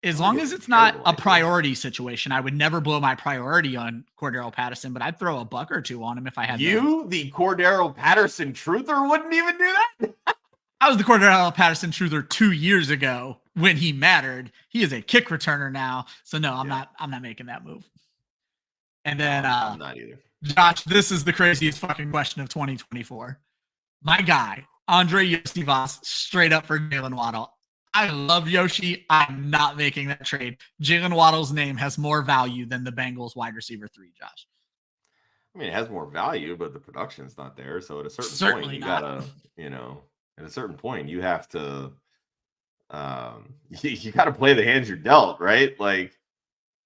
As long as it's not a priority situation, I would never blow my priority on Cordero Patterson, but I'd throw a buck or 2 on him if I had. The Cordero Patterson truther, wouldn't even do that? I was the Cordero Patterson truther 2 years ago when he mattered. He is a kick returner now, so no, I'm not making that move. And then I'm not either. Josh, this is the craziest fucking question of 2024. My guy, Andre Yosivas, straight up for Jalen Waddle. I love Yoshi. I'm not making that trade. Jalen Waddle's name has more value than the Bengals wide receiver 3, Josh. I mean, it has more value, but the production's not there. So at a certain point, you gotta, at a certain point, you have to, you got to play the hands you're dealt, right? Like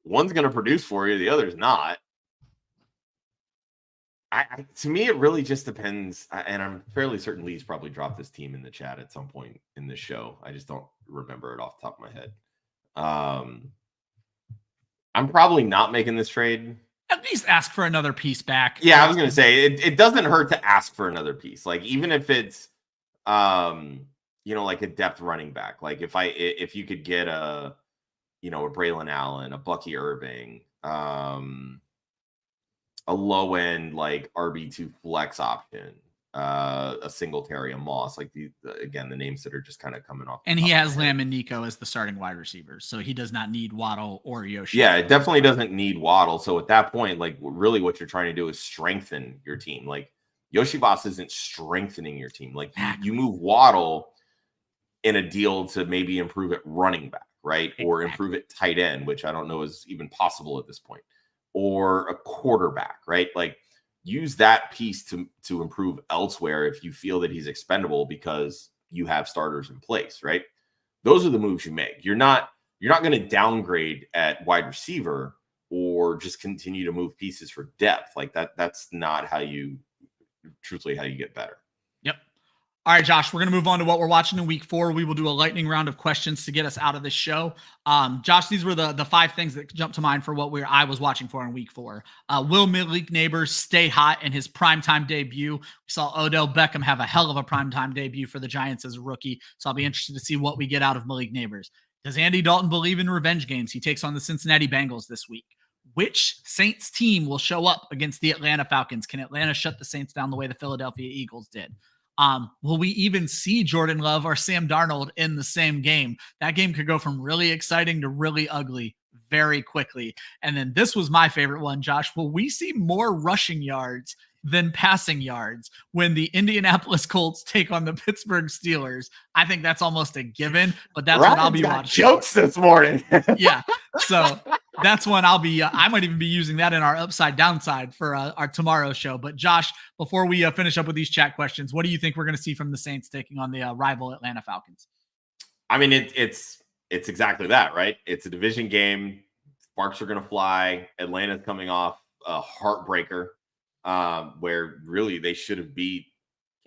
one's going to produce for you, the other's not. To me, it really just depends. And I'm fairly certain Lee's probably dropped this team in the chat at some point in this show. I just don't remember it off the top of my head. I'm probably not making this trade. At least ask for another piece back. Yeah, I was going to say it doesn't hurt to ask for another piece. Like even if it's, like a depth running back. Like if you could get a Braylon Allen, a Bucky Irving, a low end like RB2 flex option. a Singletary, a Moss, like the names that are just kind of coming off. And he has Lamb and Nico as the starting wide receivers, so he does not need Waddle or Yoshi. Yeah, it definitely doesn't need Waddle. So at that point, like really what you're trying to do is strengthen your team. Like Yoshi Voss isn't strengthening your team. Like you move Waddle in a deal to maybe improve at running back, right? Or improve at tight end, which I don't know is even possible at this point, or a quarterback, right? Like use that piece to improve elsewhere if you feel that he's expendable because you have starters in place, right? Those are the moves you make. You're not going to downgrade at wide receiver or just continue to move pieces for depth. Like that's not how you get better. Yep. All right, Josh, we're going to move on to what we're watching in week 4. We will do a lightning round of questions to get us out of this show. Josh, these were the 5 things that jumped to mind for what I was watching for in week 4. Will Malik Neighbors stay hot in his primetime debut? We saw Odell Beckham have a hell of a primetime debut for the Giants as a rookie, so I'll be interested to see what we get out of Malik Neighbors. Does Andy Dalton believe in revenge games? He takes on the Cincinnati Bengals this week. Which Saints team will show up against the Atlanta Falcons? Can Atlanta shut the Saints down the way the Philadelphia Eagles did? Will we even see Jordan Love or Sam Darnold in the same game? That game could go from really exciting to really ugly very quickly. And then this was my favorite one, Josh. Will we see more rushing yards than passing yards when the Indianapolis Colts take on the Pittsburgh Steelers? I think that's almost a given, but that's what I'll be watching. Jokes this morning. Yeah. So that's one I'll be, I might even be using that in our upside downside for our tomorrow show. But Josh, before we finish up with these chat questions, what do you think we're going to see from the Saints taking on the rival Atlanta Falcons? I mean, it's exactly that, right? It's a division game. Sparks are going to fly. Atlanta's coming off a heartbreaker where really they should have beat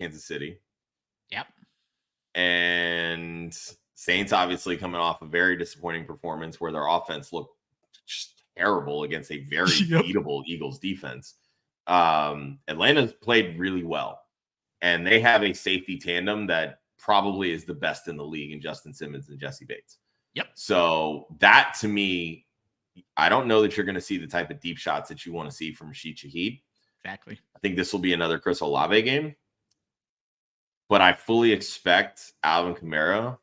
Kansas City. Yep. And Saints obviously coming off a very disappointing performance where their offense looked just terrible against a very beatable Eagles defense. Atlanta's played really well, and they have a safety tandem that probably is the best in the league in Justin Simmons and Jesse Bates. Yep. So that to me, I don't know that you're going to see the type of deep shots that you want to see from Rashid Shaheed. Exactly. I think this will be another Chris Olave game, but I fully expect Alvin Kamara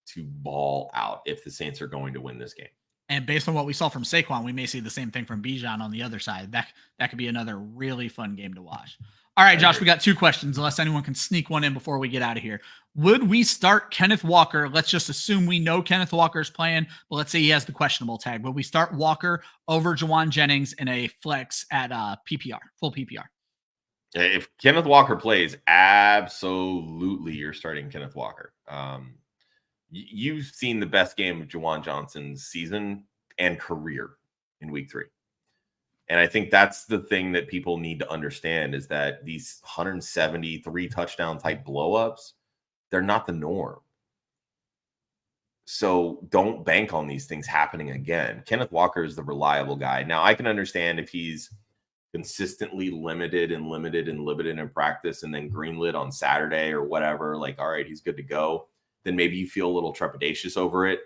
to ball out if the Saints are going to win this game. And based on what we saw from Saquon, we may see the same thing from Bijan on the other side. That could be another really fun game to watch. All right, Josh, we got 2 questions, unless anyone can sneak one in before we get out of here. Would we start Kenneth Walker? Let's just assume we know Kenneth Walker's playing, but let's say he has the questionable tag. Would we start Walker over Jawan Jennings in a flex at PPR, full PPR? If Kenneth Walker plays, absolutely you're starting Kenneth Walker. You've seen the best game of Juwan Johnson's season and career in week 3. And I think that's the thing that people need to understand is that these 173 touchdown type blowups, they're not the norm. So don't bank on these things happening again. Kenneth Walker is the reliable guy. Now I can understand if he's consistently limited in practice and then greenlit on Saturday or whatever, like, all right, he's good to go. Then maybe you feel a little trepidatious over it.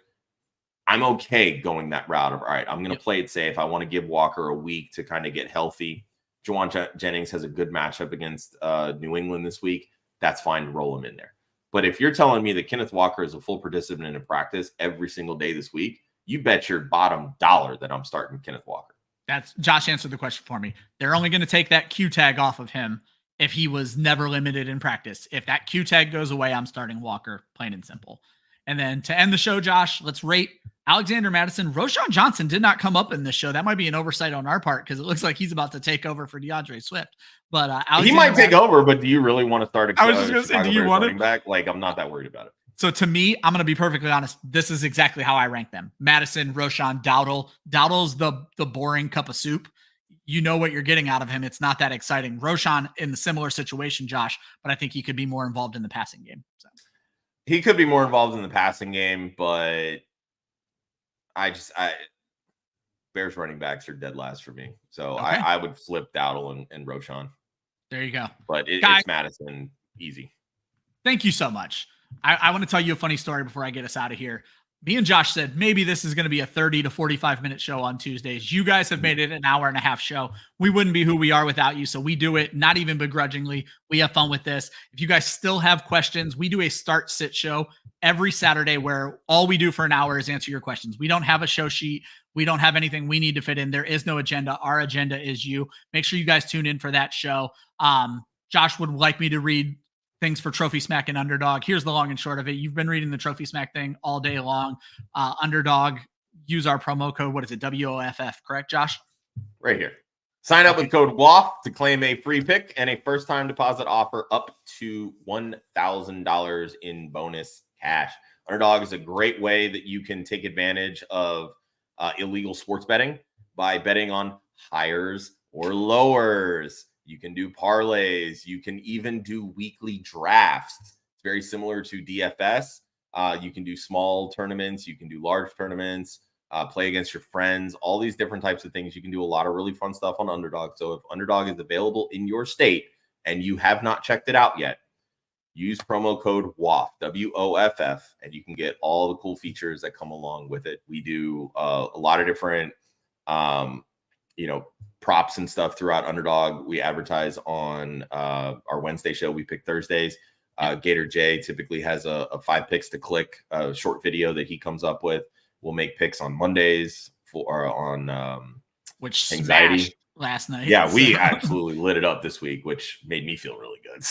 I'm okay going that route of, all right, I'm going to play it safe. I want to give Walker a week to kind of get healthy. Juwan Jennings has a good matchup against New England this week. That's fine to roll him in there. But if you're telling me that Kenneth Walker is a full participant in practice every single day this week, you bet your bottom dollar that I'm starting Kenneth Walker. That's Josh answered the question for me. They're only going to take that Q tag off of him if he was never limited in practice. If that Q tag goes away, I'm starting Walker, plain and simple. And then to end the show, Josh, let's rate Alexander Mattison. Roschon Johnson did not come up in this show. That might be an oversight on our part because it looks like he's about to take over for DeAndre Swift. But he might take over, but do you really want to start a I was just going to say, do you want running back? Like, I'm not that worried about it. So to me, I'm going to be perfectly honest. This is exactly how I rank them. Madison, Roschon, Dowdle. Dowdle's the boring cup of soup. You know what you're getting out of him. It's not that exciting. Roschon in the similar situation, Josh, but I think he could be more involved in the passing game. So he could be more involved in the passing game, but Bears running backs are dead last for me. So okay. I would flip Dowdle and Roschon. There you go. But it's Madison easy. Thank you so much. I want to tell you a funny story before I get us out of here. Me and Josh said maybe this is going to be a 30 to 45-minute show on Tuesdays. You guys have made it an hour and a half show. We wouldn't be who we are without you. So we do it, not even begrudgingly. We have fun with this. If you guys still have questions, we do a start sit show every Saturday where all we do for an hour is answer your questions. We don't have a show sheet. We don't have anything we need to fit in. There is no agenda. Our agenda is you. Make sure you guys tune in for that show. Josh would like me to read things for Trophy Smack and Underdog. Here's the long and short of it. You've been reading the Trophy Smack thing all day long. Underdog, use our promo code. What is it? WOFF, correct, Josh? Right here. Sign up with code WOFF to claim a free pick and a first-time deposit offer up to $1,000 in bonus cash. Underdog is a great way that you can take advantage of illegal sports betting by betting on hires or lowers. You can do parlays. You can even do weekly drafts. It's very similar to DFS. You can do small tournaments. You can do large tournaments, play against your friends, all these different types of things. You can do a lot of really fun stuff on Underdog. So if Underdog is available in your state and you have not checked it out yet, use promo code WOFF, W-O-F-F, and you can get all the cool features that come along with it. We do a lot of different, props and stuff throughout Underdog. We advertise on our Wednesday show. We pick Thursdays. Gator J typically has a 5 picks to click short video that he comes up with. We'll make picks on Mondays which anxiety smashed last night. Yeah, we absolutely lit it up this week, which made me feel really good.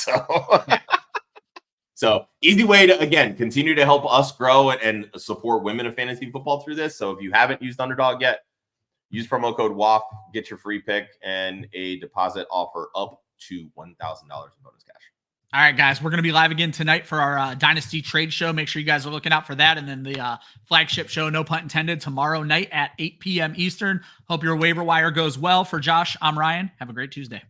So easy way to, again, continue to help us grow and support women in fantasy football through this. So if you haven't used Underdog yet, use promo code WOFF, get your free pick and a deposit offer up to $1,000 in bonus cash. All right, guys, we're going to be live again tonight for our Dynasty Trade Show. Make sure you guys are looking out for that. And then the flagship show, no pun intended, tomorrow night at 8 p.m. Eastern. Hope your waiver wire goes well. For Josh, I'm Ryan. Have a great Tuesday.